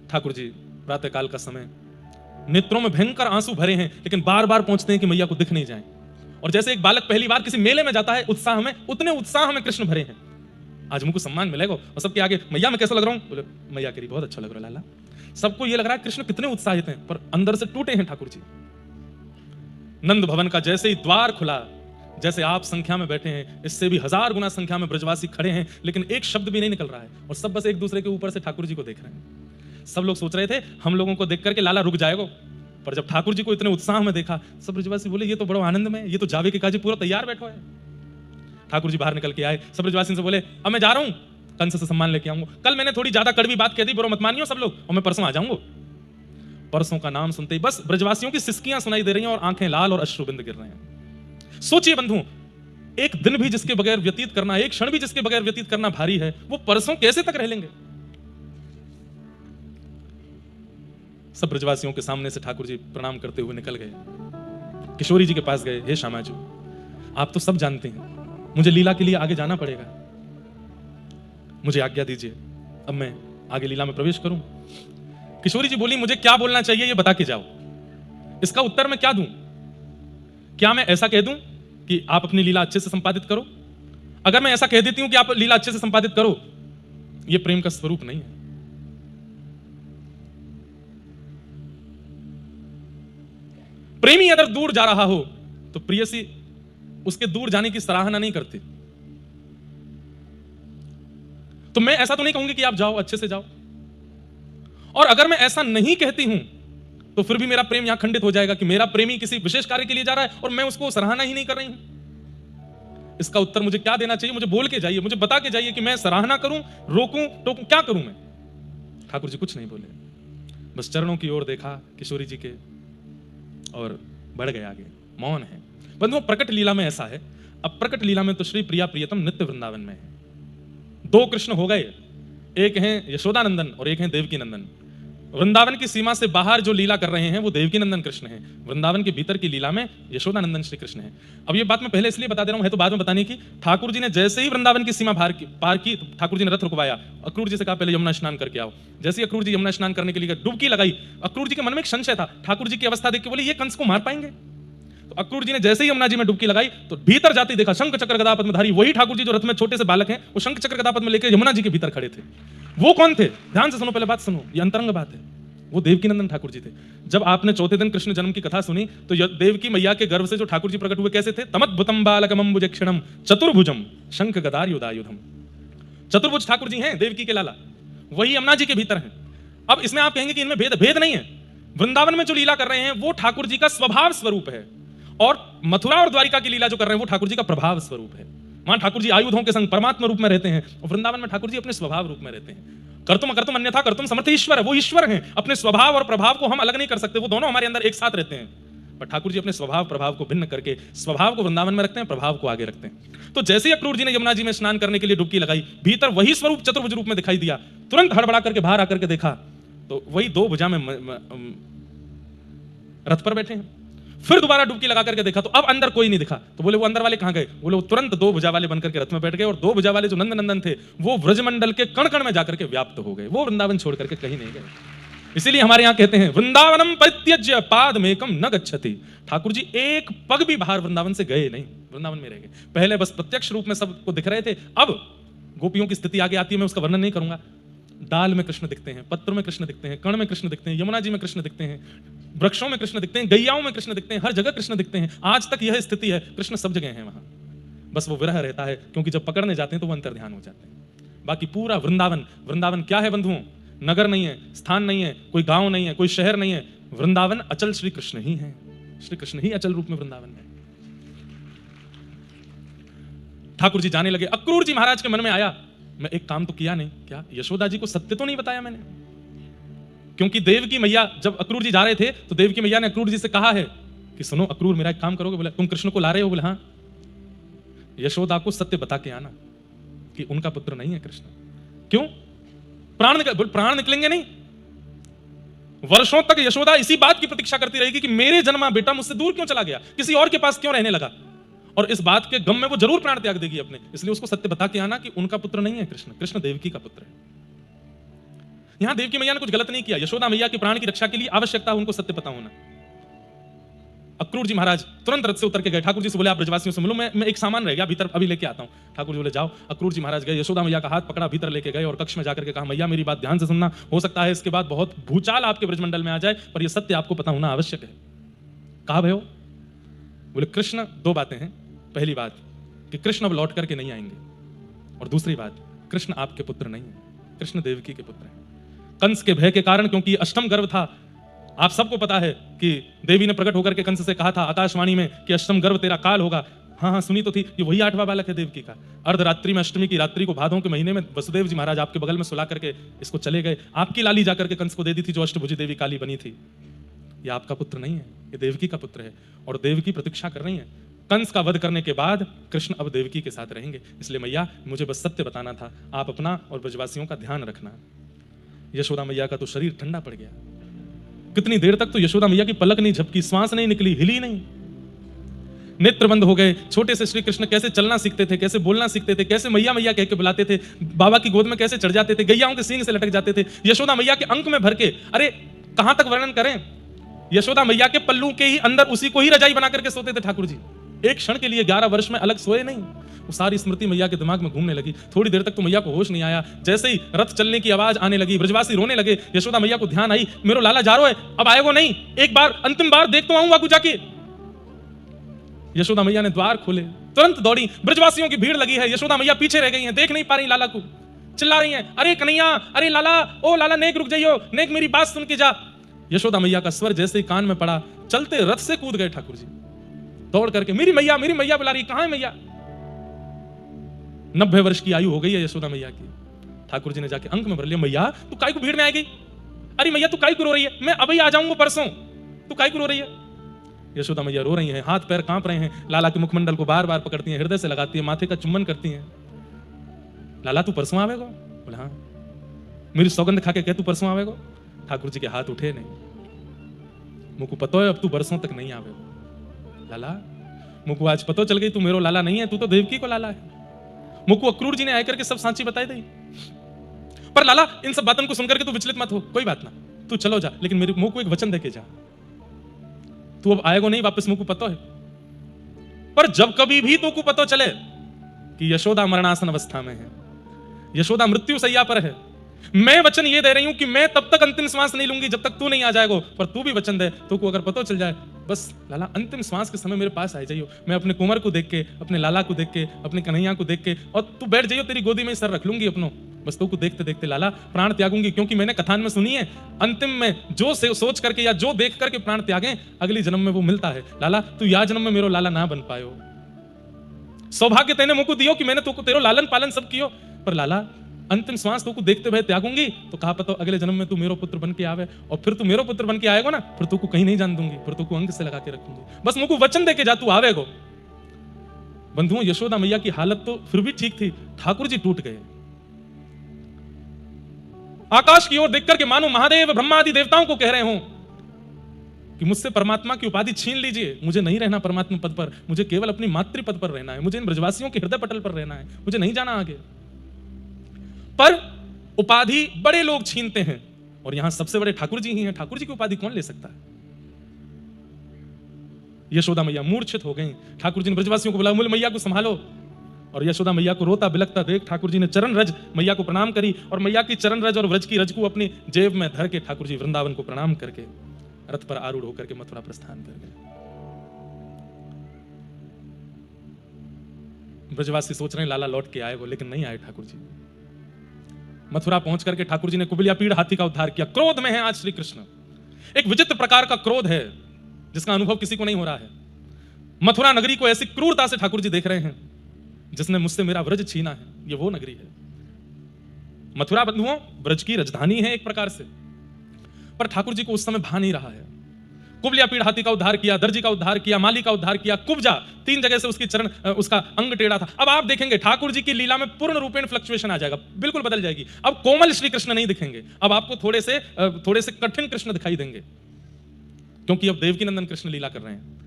ठाकुर जी प्रातःकाल का समय, नेत्रों में भयंकर आंसू भरे हैं, लेकिन बार बार पहुंचते हैं कि मैया को दिख नहीं जाए। और जैसे एक बालक पहली बार किसी मेले में जाता है उत्साह में, उतने उत्साह में कृष्ण भरे हैं। आज मुझको सम्मान मिलेगा, और सबके आगे मैया मैं कैसा लग रहा हूं? बोले मैया के लिए बहुत अच्छा लग रहा है लाला। सबको यह लग रहा है कृष्ण कितने उत्साहित हैं, पर अंदर से टूटे हैं ठाकुर जी। नंद भवन का जैसे ही द्वार खुला, जैसे आप संख्या में बैठे हैं, इससे भी 1000 गुना संख्या में ब्रजवासी खड़े हैं, लेकिन एक शब्द भी नहीं निकल रहा है, और सब बस एक दूसरे के ऊपर से ठाकुर जी को देख रहे हैं। सब लोग सोच रहे थे हम लोगों को देख करके लाला रुक जाएगा, पर जब ठाकुर जी को इतने उत्साह में देखा, सब ब्रजवासी बोले ये तो बड़ा आनंद में, ये तो जावे के काजी पूरा तैयार बैठो है। ठाकुर जी बाहर निकल के आए, सब ब्रजवासी से बोले अब मैं जा रहा हूं, कंस से सम्मान लेके आऊंगा। कल मैंने थोड़ी ज्यादा कड़वी बात कह दी, बुरा मत मानियो सब लोग, और मैं परसों आ जाऊंगा। परसों का नाम सुनते ही बस ब्रजवासियों की सिसकियां सुनाई दे रही हैं और आंखें लाल और अश्रुबिंद गिर रहे हैं। सोचिए बंधुओं, एक दिन भी जिसके बगैर व्यतीत करना, एक क्षण भी जिसके बगैर व्यतीत करना भारी है, वो परसों कैसे तक रह लेंगे। सब ब्रजवासियों के सामने से ठाकुर जी प्रणाम करते हुए निकल गए, किशोरी जी के पास गए। हे श्यामा जी, आप तो सब जानते हैं, मुझे लीला के लिए आगे जाना पड़ेगा, मुझे आज्ञा दीजिए, अब मैं आगे लीला में प्रवेश करूं। किशोरी जी बोली मुझे क्या बोलना चाहिए ये बता के जाओ, इसका उत्तर मैं क्या दूं? क्या मैं ऐसा कह दूं कि आप अपनी लीला अच्छे से संपादित करो? अगर मैं ऐसा कह देती हूं कि आप लीला अच्छे से संपादित करो, यह प्रेम का स्वरूप नहीं है। प्रेमी अगर दूर जा रहा हो तो प्रियसी उसके दूर जाने की सराहना नहीं करती। तो मैं ऐसा तो नहीं कहूंगी कि आप जाओ, अच्छे से जाओ, और अगर मैं ऐसा नहीं कहती हूं तो फिर भी मेरा प्रेम यहां खंडित हो जाएगा कि मेरा प्रेमी किसी विशेष कार्य के लिए जा रहा है और मैं उसको सराहना ही नहीं कर रही हूं। इसका उत्तर मुझे क्या देना चाहिए? मुझे बोल के जाइए, मुझे बता के जाइए कि मैं सराहना करूं, रोकूं, टोकूं, क्या करूं मैं? ठाकुर जी कुछ नहीं बोले। बस चरणों की ओर देखा किशोरी जी के और बढ़ गए आगे, मौन है। बंधुओं, प्रकट लीला में ऐसा है, अब प्रकट लीला में तो श्री प्रिया प्रियतम नित्य वृंदावन में है। दो कृष्ण हो गए, एक हैं यशोदानंदन और एक हैं देवकी नंदन। वृंदावन की सीमा से बाहर जो लीला कर रहे हैं वो देवकी नंदन कृष्ण हैं, वृंदावन के भीतर की लीला में यशोदानंदन श्री कृष्ण हैं। अब ये बात मैं पहले इसलिए बता दे रहा हूं, है तो बाद में बताने की। ठाकुर जी ने जैसे ही वृंदावन की सीमा पार की तो ठाकुर जी ने रथ रुकवाया, अक्रूर जी से कहा पहले यमुना स्नान करके आओ। जैसे ही अक्रूर जी यमुना स्नान करने के लिए डुबकी लगाई, अक्रूर जी के मन में एक संशय था, ठाकुर जी की अवस्था देख के बोले ये कंस को मार पाएंगे। तो अक्रूर जी ने जैसे ही यमुना जी में डुबकी लगाई तो भीतर जाते ही देखा शंख चक्र गदा पद्मधारी, वही ठाकुर जी जो रथ में छोटे से बालक हैं, वो शंख चक्र गदा पद्म लेकर यमुना जी के भीतर खड़े थे। वो कौन थे? ध्यान से सुनो, पहले बात सुनो, ये अंतरंग बात है। वो देवकी नंदन ठाकुर जी थे। जब आपने चौथे दिन कृष्ण जन्म की कथा सुनी तो देवकी मैया के गर्भ से जो ठाकुर जी प्रकट हुए कैसे थे? तमद्भुतम बालकमंबुजक्षणम चतुर्भुजम शंख गदायुधायुधम। चतुर्भुज ठाकुर जी हैं देवकी के लाला, वही यमुना जी के भीतर हैं। अब इसमें आप कहेंगे कि इनमें भेद नहीं है। वृंदावन में जो लीला कर रहे हैं वो ठाकुर जी का स्वभाव स्वरूप है, और मथुरा और द्वारिका की लीला जो कर रहे हैं वो ठाकुर जी का प्रभाव स्वरूप है। वहां ठाकुर जी आयुधों के संग परमात्मा रूप में रहते हैं, और वृंदावन में ठाकुर जी अपने स्वभाव रूप में रहते हैं। कर्तुम अकर्तुम अन्यथा कर्तुम समर्थ ईश्वर है, वो ईश्वर हैं। अपने स्वभाव और प्रभाव को हम अलग नहीं कर सकते, वो दोनों हमारे अंदर एक साथ रहते हैं। पर ठाकुर जी अपने स्वभाव प्रभाव को भिन्न करके स्वभाव को वृंदावन में रखते हैं, प्रभाव को आगे रखते हैं। तो जैसे ही अक्रूर जी ने यमुना जी में स्नान करने के लिए डुबकी लगाई, भीतर वही स्वरूप चतुर्भुज रूप में दिखाई दिया। तुरंत हड़बड़ा करके बाहर आकर के देखा तो वही दो भुजा में रथ पर बैठे हैं। फिर दोबारा डुबकी लगा करके देखा तो अब अंदर कोई नहीं दिखा। तो बोले वो अंदर वाले कहां गए? बोले वो तुरंत दो भुजा वाले बनकर के रथ में बैठ गए, और दो भुजा वाले जो नंद नंदन थे वो व्रजमंडल के कण कण में जाकर के व्याप्त हो गए, वो वृंदावन छोड़ करके कहीं नहीं गए। इसीलिए हमारे यहां कहते हैं वृंदावनम परित्यज्य पादमेकम न गच्छति। ठाकुर जी एक पग भी बाहर वृंदावन से गए नहीं, वृंदावन में रह गए। पहले बस प्रत्यक्ष रूप में सबको दिख रहे थे, अब गोपियों की स्थिति आगे आती है, मैं उसका वर्णन नहीं करूंगा। दाल में कृष्ण दिखते हैं, पत्र में कृष्ण दिखते हैं, कण में कृष्ण दिखते हैं, यमुना जी में कृष्ण दिखते हैं, वृक्षों में कृष्ण दिखते हैं, गैयाओं में कृष्ण दिखते हैं, हर जगह कृष्ण दिखते हैं। आज तक यह स्थिति है, कृष्ण सब जगह हैं वहां, बस वो विरह रहता है, क्योंकि जब पकड़ने जाते हैं तो वो अंतर्ध्यान हो जाते हैं। बाकी पूरा वृंदावन, वृंदावन क्या है बंधुओं? नगर नहीं है, स्थान नहीं है, कोई गांव नहीं है, कोई शहर नहीं है। वृंदावन अचल श्री कृष्ण ही है, श्री कृष्ण ही अचल रूप में वृंदावन है। ठाकुर जी जाने लगे। अक्रूर जी महाराज के मन में आया मैं एक काम तो किया नहीं, क्या यशोदा जी को सत्य तो नहीं बताया मैंने? क्योंकि देवकी मैया जब अक्रूर जी जा रहे थे तो देवकी मैया ने अक्रूर जी से कहा है कि सुनो अक्रूर, मेरा एक काम करोगे? बोले तुम कृष्ण को ला रहे हो? बोले हाँ। यशोदा को सत्य बता के आना कि उनका पुत्र नहीं है कृष्ण। क्यों? प्राण निकलेंगे नहीं। वर्षों तक यशोदा इसी बात की प्रतीक्षा करती रहेगी कि मेरे जन्मा बेटा मुझसे दूर क्यों चला गया, किसी और के पास क्यों रहने लगा, और इस बात के गम में वो जरूर प्राण त्याग देगी अपने। इसलिए उसको सत्य बता के आना कि उनका पुत्र नहीं है कृष्ण, कृष्ण देवकी का पुत्र है। यहां देवकी मैया ने कुछ गलत नहीं किया, यशोदा मैया के प्राण की रक्षा के लिए आवश्यकता उनको सत्य पता होना। अक्रूर जी महाराज तुरंत रथ से उतर के गए, ठाकुर जी से बोले आप ब्रजवासियों से मिलो, मैं एक सामान रह गया भीतर, अभी लेके आता हूं। ठाकुर जी बोले जाओ। अक्रूर जी महाराज गए, यशोदा मैया का हाथ पकड़ा, भीतर लेके गए और कक्ष में जाकर के कहा मैया मेरी बात ध्यान से सुनना, हो सकता है इसके बाद बहुत भूचाल आपके ब्रजमंडल में आ जाए, पर यह सत्य आपको पता होना आवश्यक है। कहा भयो? बोले कृष्ण, दो बातें हैं। पहली बात कि कृष्ण अब लौट करके नहीं आएंगे, और दूसरी बात कृष्ण आपके पुत्र नहीं है, कृष्ण देवकी के पुत्र हैं। कंस के भय के कारण, क्योंकि अष्टम गर्भ था, आप सबको पता है कि देवी ने प्रकट होकर के कंस से कहा था आकाशवाणी में कि अष्टम गर्भ तेरा काल होगा। हाँ सुनी तो थी, ये वही 8वां बालक है देवकी का। अर्धरात्रि में, अष्टमी की रात्रि को, भादों के महीने में वसुदेव जी महाराज आपके बगल में सुला करके इसको चले गए। आपकी लाली जाकर के कंस को दे दी थी जो अष्टभुजी देवी काली बनी थी। ये आपका पुत्र नहीं है, ये देवकी का पुत्र है, और देवकी प्रतीक्षा कर रही है। कंस का वध करने के बाद कृष्ण अब देवकी के साथ रहेंगे। इसलिए मैया मुझे बस सत्य बताना था, आप अपना और ब्रजवासियों का ध्यान रखना। यशोदा मैया का तो शरीर ठंडा पड़ गया। कितनी देर तक तो यशोदा मैया की पलक नहीं झपकी, श्वास नहीं निकली, हिली नहीं, नेत्र बंद हो गए। छोटे से श्री कृष्ण कैसे चलना सीखते थे, कैसे बोलना सीखते थे, कैसे मैया मैया कह के बुलाते थे, बाबा की गोद में कैसे चढ़ जाते थे, गैयाओं के सींग से लटक जाते थे, यशोदा मैया के अंक में भर के। अरे कहां तक वर्णन करें, यशोदा मैया के पल्लू के ही अंदर उसी को ही रजाई बना करके सोते थे ठाकुर जी। एक क्षण के लिए 11 वर्ष में अलग सोए नहीं। वो सारी स्मृति मैया के दिमाग में घूमने लगी। थोड़ी देर तक तो मैया को होश नहीं आया। जैसे ही रथ चलने की आवाज आने लगी, ब्रजवासी रोने लगे। यशोदा मैया को ध्यान आई, मेरो लाला जा रहा है, अब आएगो नहीं, एक बार अंतिम बार देख तो आऊंगा आगू जाके। यशोदा मैया ने द्वार खोले, तुरंत दौड़ी। ब्रजवासियों की भीड़ लगी है, यशोदा मैया पीछे रह गई हैं, देख नहीं पा रही लाला को, चिल्ला रही हैं, अरे कन्हैया, अरे लाला, ओ लाला नेक रुक जाइयो, नेक मेरी बात सुन के जा। यशोदा मैया का स्वर जैसे ही कान में पड़ा, चलते रथ से कूद गए ठाकुर जी, दौड़ करके मेरी मैया बुला रही, कहां है मैया। 90 वर्ष की आयु हो गई है यशोदा मैया की। ठाकुर जी ने जाके अंक में भर लिया, मैया तू काय को भीड़ में आ गई, अरे मैया तू काहे को रो रही है, मैं अभी आ जाऊंगा परसों, तू काहे को रो रही है। यशोदा मैया रो रही हैं, हाथ पैर कांप रहे हैं, लाला के मुखमंडल को बार बार पकड़ती हैं, हृदय से लगाती है, माथे का चुम्बन करती हैं। लाला तू परसों आवेगा? बोले हाँ। मेरी सौगंध खा के कह तू परसों आवेगा? ठाकुर जी के हाथ उठे नहीं। मुझको पता है अब तू बरसों तक नहीं आवेगा। लाला मुझको आज पता चल गई तू मेरो लाला नहीं है, तू तो देवकी को लाला है। मुझको अक्रूर जी ने आकर के सब सांची बताई दी। पर लाला इन सब बातों को सुनकर के तू विचलित मत हो, कोई बात ना, तू चलो जा, लेकिन मेरे मुंह को एक वचन देके जा, तू अब आएगा नहीं वापस, मुझको पता है। पर जब कभी भी तू को पता चले कि यशोदा मरणासन अवस्था में है, यशोदा मृत्यु सैया पर है, मैं वचन ये दे रही हूं कि मैं तब तक अंतिम श्वास नहीं लूंगी जब तक तू नहीं आ जाएगा। पर तू भी वचन दे, तू को अगर पता चल जाए बस लाला अंतिम श्वास के समय मेरे पास आ जाइयो, मैं अपने कुंवर को देख के, अपने लाला को देख के, अपने कन्हैया को देख के, और तू बैठ जाइयो, तेरी गोदी में सर रख लूंगी अपनो, बस तू को देखते देखते लाला प्राण त्यागूंगी। क्योंकि मैंने कथान में सुनी है अंतिम में जो सोच करके या जो देख करके प्राण त्यागे अगली जन्म में वो मिलता है। लाला तू या जन्म में मेरो लाला ना बन पायो, सौभाग्य तेने मुझको दियो कि मैंने तुको तेरो लालन पालन सब कियो, पर लाला अंतिम श्वास तू को देखते हुए त्यागूंगी तो कहा पता अगले जन्म में तू मेरो पुत्र बन के आवे, और फिर तू मेरो पुत्र बन के आएगा ना, फिर तू को कहीं नहीं जान दूंगी, फिर तू को अंग से लगा के रखूंगी, बस मुझको वचन दे के जा तू आवेगो। बंधुओं यशोदा मैया की हालत तो फिर भी ठीक थी, ठाकुर जी टूट गए। आकाश की ओर देख करके मानो महादेव ब्रह्मा आदि देवताओं को कह रहे हो कि मुझसे परमात्मा की उपाधि छीन लीजिए, मुझे नहीं रहना परमात्मा पद पर, मुझे केवल अपनी मातृ पद पर रहना है, मुझे इन ब्रजवासियों के हृदय पटल पर रहना है, मुझे नहीं जाना आगे। पर उपाधि बड़े लोग छीनते हैं और यहां सबसे बड़े ठाकुर जी ही हैं, ठाकुर जी की उपाधि कौन ले सकता है। यशोदा मैया मूर्छित हो गई, ठाकुर जी ने ब्रजवासियों को बोला बोले मैया को संभालो, और यशोदा मैया को रोता बिलकता देख ठाकुर जी ने चरण रज मैया को प्रणाम करी, और मैया की चरण रज और व्रज की रज को अपनी जेब में धर के ठाकुर जी वृंदावन को प्रणाम करके रथ पर आरूढ़ होकर के मथुरा प्रस्थान कर गए। ब्रजवासी सोच रहे हैं लाला लौट के आएगा, लेकिन नहीं आए ठाकुर जी। मथुरा पहुंच करके ठाकुर जी ने कुबलिया पीड़ हाथी का उद्धार किया। क्रोध में है आज श्री कृष्ण, एक विचित्र प्रकार का क्रोध है जिसका अनुभव किसी को नहीं हो रहा है। मथुरा नगरी को ऐसी क्रूरता से ठाकुर जी देख रहे हैं, जिसने मुझसे मेरा व्रज छीना है, ये वो नगरी है। मथुरा बंधुओं ब्रज की राजधानी है एक प्रकार से, पर ठाकुर जी को उस समय भा नहीं रहा है। कुबलिया पीड़ हाथी का उद्धार किया, दर्जी का उद्धार किया, माली का उद्धार किया, कुब्जा 3 जगह से उसकी चरण उसका अंग टेढ़ा था। अब आप देखेंगे ठाकुर जी की लीला में पूर्ण रूपेण फ्लक्चुएशन आ जाएगा, बिल्कुल बदल जाएगी। अब कोमल श्री कृष्ण नहीं दिखेंगे, अब आपको थोड़े से कठिन कृष्ण दिखाई देंगे, क्योंकि अब देवकी नंदन कृष्ण लीला कर रहे हैं।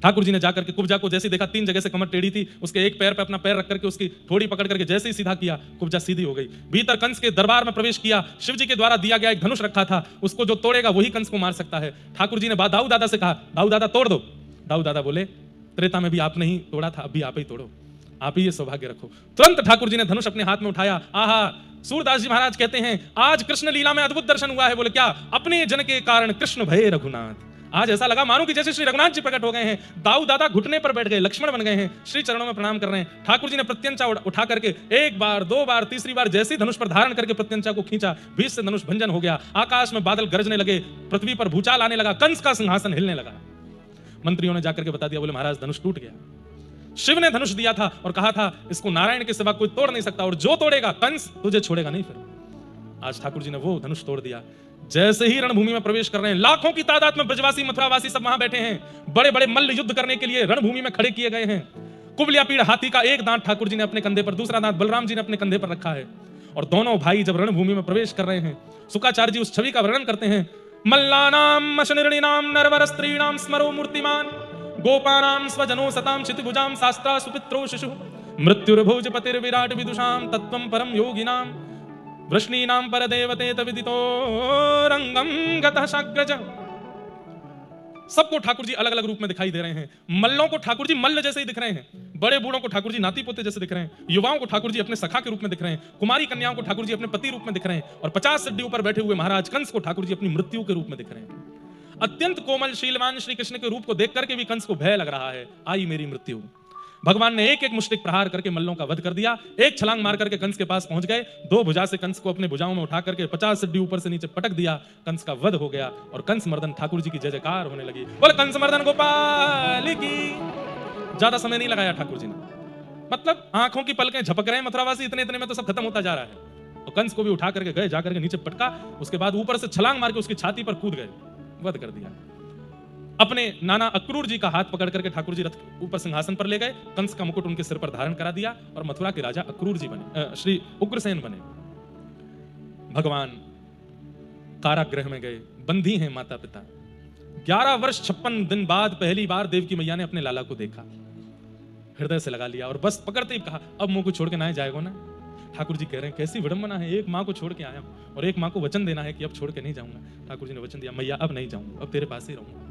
ठाकुर जी ने जाकर के कुब्जा को जैसे देखा 3 जगह से कमर टेढ़ी थी, उसके एक पैर पे अपना पैर रख करके उसकी थोड़ी पकड़ करके जैसे ही सीधा किया, कुब्जा सीधी हो गई। भीतर कंस के दरबार में प्रवेश किया, शिव जी के द्वारा दिया गया एक धनुष रखा था, उसको जो तोड़ेगा वही कंस को मार सकता है। ठाकुर जी ने दाऊ दादा से कहा दाऊ दादा तोड़ दो। दाऊ दादा बोले त्रेता में भी आपने ही तोड़ा था, अब भी आप ही तोड़ो, आप ही ये सौभाग्य रखो। तुरंत ठाकुर जी ने धनुष अपने हाथ में उठाया। आहा, सूरदास जी महाराज कहते हैं आज कृष्ण लीला में अद्भुत दर्शन हुआ है। बोले क्या? अपने जन के कारण कृष्ण भये रघुनाथ। आज ऐसा लगा मानो कि जैसे श्री रघुनाथ जी प्रकट हो गए हैं। दाऊ दादा घुटने पर बैठ गए, लक्ष्मण बन गए हैं, श्री चरणों में प्रणाम कर रहे हैं। ठाकुर जी ने प्रत्यंचा उठा करके 1 बार 2 बार 3री बार जैसे धनुष पर धारण करके प्रत्यंचा को खींचा, बीच से धनुष भंजन हो गया। आकाश में बादल गरजने लगे, पृथ्वी पर भूचाल आने लगा, कंस का सिंहासन हिलने लगा। मंत्रियों ने जाकर के बता दिया, बोले महाराज धनुष टूट गया। शिव ने धनुष दिया था और कहा था इसको नारायण के सिवा कोई तोड़ नहीं सकता, और जो तोड़ेगा कंस तुझे छोड़ेगा नहीं। फिर आज ठाकुर जी ने वो धनुष तोड़ दिया। जैसे ही रणभूमि में प्रवेश कर रहे हैं, लाखों की तादाद में ब्रजवासी मथुरावासी सब वहां बैठे हैं, बड़े बड़े मल्ल युद्ध करने के लिए रणभूमि में खड़े किए गए हैं। कुबलिया पीड़ हाथी का एक दांत ठाकुर जी ने अपने कंधे पर, दूसरा दांत बलराम जी ने अपने कंधे पर रखा है, और दोनों भाई जब रणभूमि में प्रवेश कर रहे हैं, सुकाचार्य जी उस छवि का वर्णन करते हैं। मल्लानाम मशनिर्णिनाम नरवर स्त्रीणाम स्मरो मूर्तिमान गोपानाम स्वजनो सताम क्षितिभुजाम शास्त्रा सुपित्रो शिशु मृत्युर्भुज पतिर्विराट विदुषाम तत्वं परम योगिनाम वृष्णीनाम परदेवते तविदितो रंगम गतः शाग्रज। सबको ठाकुर जी अलग अलग रूप में दिखाई दे रहे हैं। मल्लों को ठाकुर जी मल्ल जैसे ही दिख रहे हैं, बड़े बूढ़ों को ठाकुर जी नाती पोते जैसे दिख रहे हैं, युवाओं को ठाकुर जी अपने सखा के रूप में दिख रहे हैं, कुमारी कन्याओं को ठाकुर जी अपने पति रूप में दिख रहे हैं, और 50 सिड्डियों पर बैठे हुए महाराज कंस को ठाकुर जी अपनी मृत्यु के रूप में दिख रहे हैं। अत्यंत कोमल शीलवान श्री कृष्ण के रूप को देख करके भी कंस को भय लग रहा है, आई मेरी मृत्यु। भगवान ने एक एक मुष्टिक प्रहार करके मल्लों का वध कर दिया। एक छलांग मार करके कंस के पास पहुंच गए, 2 भुजा से कंस को अपने भुजाओं में उठा करके 50 सिड्डी ऊपर से नीचे पटक दिया। कंस का वध हो गया और कंस मर्दन ठाकुर जी की जय जयकार होने लगी। बोले कंस मर्दन गोपाल की। ज्यादा समय नहीं लगाया ठाकुर जी ने, मतलब आंखों की पलकें झपक रहे हैं मथुरावासी, इतने इतने में तो सब खत्म होता जा रहा है। और कंस को भी उठा करके गए, जाकर के नीचे पटका, उसके बाद ऊपर से छलांग मार के उसकी छाती पर कूद गए, वध कर दिया। अपने नाना अक्रूर जी का हाथ पकड़ करके ठाकुर जी रथ ऊपर सिंहासन पर ले गए, कंस का मुकुट उनके सिर पर धारण करा दिया और मथुरा के राजा अक्रूर जी बने, श्री उग्रसेन बने। भगवान कारागृह में गए, बंदी हैं माता पिता। 11 वर्ष 56 दिन बाद पहली बार देवकी मैया ने अपने लाला को देखा, हृदय से लगा लिया और बस पकड़ते ही कहा, अब मुंह को छोड़ के ना जाएगा ना। ठाकुर जी कह रहे हैं कैसी विडंबना है, एक माँ को छोड़ के आया हूं और एक माँ को वचन देना है कि अब छोड़ के नहीं जाऊंगा। ठाकुर जी ने वचन दिया, मैया अब नहीं जाऊंगा, अब तेरे पास ही रहूंगा।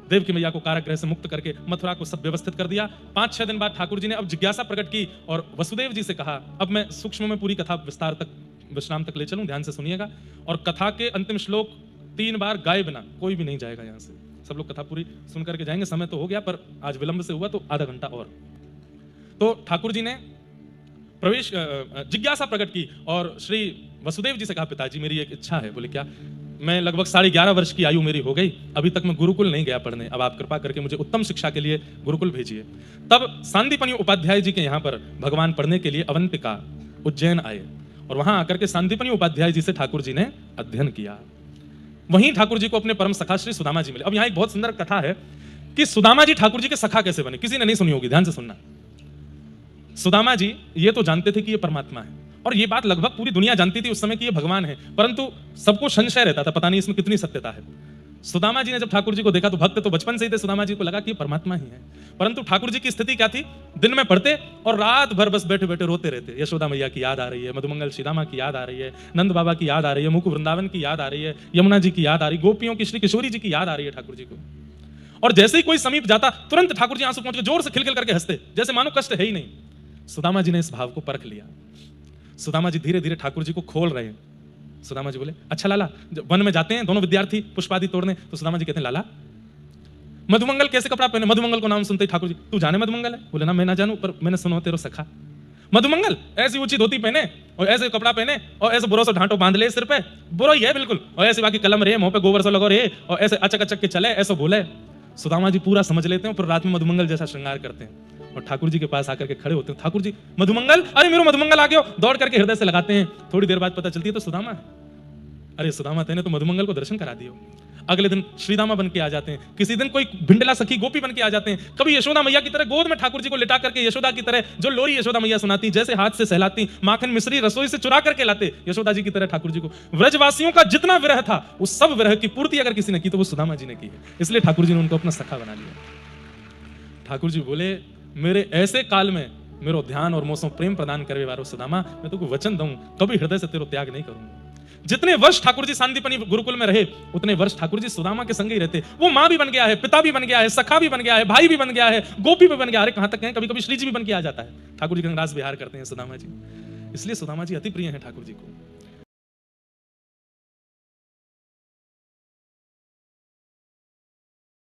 देवकी मैया को कारागृह से मुक्त करके मथुरा को सब व्यवस्थित कर दिया। 5-6 दिन बाद ठाकुर जी ने अब जिज्ञासा प्रकट की और वसुदेव जी से कहा, अब मैं सूक्ष्म में पूरी कथा विस्तार तक विश्राम तक ले चलूं, ध्यान से सुनिएगा। और कथा के अंतिम श्लोक 3 बार गाए बिना कोई भी नहीं जाएगा यहाँ से। सब लोग कथा पूरी सुन करके जाएंगे, समय तो हो गया पर आज विलंब से हुआ तो आधा घंटा और। तो ठाकुर जी ने प्रवेश जिज्ञासा प्रकट की और श्री वसुदेव जी से कहा, पिताजी मेरी एक इच्छा है। बोले क्या? मैं लगभग 11.5 वर्ष की आयु मेरी हो गई, अभी तक मैं गुरुकुल नहीं गया पढ़ने, अब आप कृपा करके मुझे उत्तम शिक्षा के लिए गुरुकुल भेजिए। तब सांदीपनि उपाध्याय जी के यहाँ पर भगवान पढ़ने के लिए अवंतिका उज्जैन आए और वहां आकर के सांदीपनि उपाध्याय जी से ठाकुर जी ने अध्ययन किया। वहीं ठाकुर जी को अपने परम सखा श्री सुदामा जी मिले। अब यहाँ एक बहुत सुंदर कथा है कि सुदामा जी ठाकुर जी के सखा कैसे बने, किसी ने नहीं सुनी होगी, ध्यान से सुनना। सुदामा जी ये तो जानते थे कि ये परमात्मा है और ये बात लगभग पूरी दुनिया जानती थी उस समय कि ये भगवान है, परंतु सबको संशय रहता था, पता नहीं इसमें कितनी सत्यता है। सुदामा जी ने जब ठाकुर जी को देखा तो भक्त तो बचपन से ही थे, सुदामा जी को लगा कि ये परमात्मा ही है। परंतु ठाकुर जी की स्थिति क्या थी, दिन में पढ़ते और रात भर बस बैठे बैठे रोते रहते। यशोदा मैया की याद आ रही है, मधुमंगल श्रीदामा की याद आ रही है, नंद बाबा की याद आ रही है, मुकुट वृंदावन की याद आ रही है, यमुना जी की याद आ रही है, गोपियों की श्री किशोरी जी की याद आ रही है ठाकुर जी को। और जैसे ही कोई समीप जाता तुरंत ठाकुर जी आंसू पहुंच के जोर से खिलखिल करके हंसते, जैसे मानो कष्ट है ही नहीं। सुदामा जी ने इस भाव को परख लिया। सुदामा जी धीरे धीरे ठाकुर जी को खोल रहे हैं। सुदामा जी बोले, अच्छा लाला, जब वन में जाते हैं दोनों विद्यार्थी पुष्प आदि तोड़ने, तो सुदामा जी कहते हैं, लाला मधुमंगल कैसे कपड़ा पहने? मधुमंगल को नाम सुनते ही ठाकुर जी, तू जाने मधुमंगल है? बोले ना मैं ना जानू, पर मैंने सुनो तेरो सखा मधुमंगल ऐसी ऊंची धोती पहने और ऐसे कपड़ा पहने और ऐसे बुरो से ढांटो बांध ले सिर पे, बुरो ही है बिल्कुल, और ऐसे बाकी कलम रे, मुंह पे गोबर से लगो रे, और ऐसे अचक अचक के चले, ऐसे बोले। सुदामा जी पूरा समझ लेते हैं, फिर रात में मधुमंगल जैसा श्रृंगार करते हैं और ठाकुर जी के पास आकर के खड़े होते हैं। ठाकुर जी, मधुमंगल, अरे मेरे मधुमंगल आ गयो, दौड़ करके हृदय से लगाते हैं। थोड़ी देर बाद पता चलती है तो सुदामा है। अरे सुदामा तेने तो मधुमंगल को दर्शन करा दियो। अगले दिन श्रीदामा बन के आ जाते हैं, किसी दिन कोई भिंडला सखी गोपी बन के आ जाते हैं, कभी यशोदा मैया की तरह गोद में ठाकुर जी को लिटा करके यशोदा की तरह जो लोरी यशोदा मैया सुनाती, जैसे हाथ से सहलाती, माखन मिश्री रसोई से चुरा करके लाते यशोदा जी की तरह ठाकुर जी को। व्रजवासियों का जितना विरह था उस सब विरह की पूर्ति अगर किसी ने की तो वो सुदामा जी ने की है, इसलिए ठाकुर जी ने उनको अपना सखा बना लिया। ठाकुर जी बोले, मेरे ऐसे काल में मेरो ध्यान और मोसों प्रेम प्रदान करे वारो सुदामा, मैं तुमको वचन दूं कभी हृदय से तेरो त्याग नहीं करूंगा। जितने वर्ष ठाकुर जी सांदीपनि गुरुकुल में रहे उतने वर्ष ठाकुर जी सुदामा के संग ही रहते। वो माँ भी बन गया है, पिता भी बन गया है, सखा भी बन गया है, भाई भी बन गया है, गोपी भी बन गया है, कहां तक है कभी कभी श्री जी भी बन के आ जाता है। ठाकुर जी गंगराज विहार करते हैं सुदामा जी, इसलिए सुदामा जी अति प्रिय हैं ठाकुर जी को।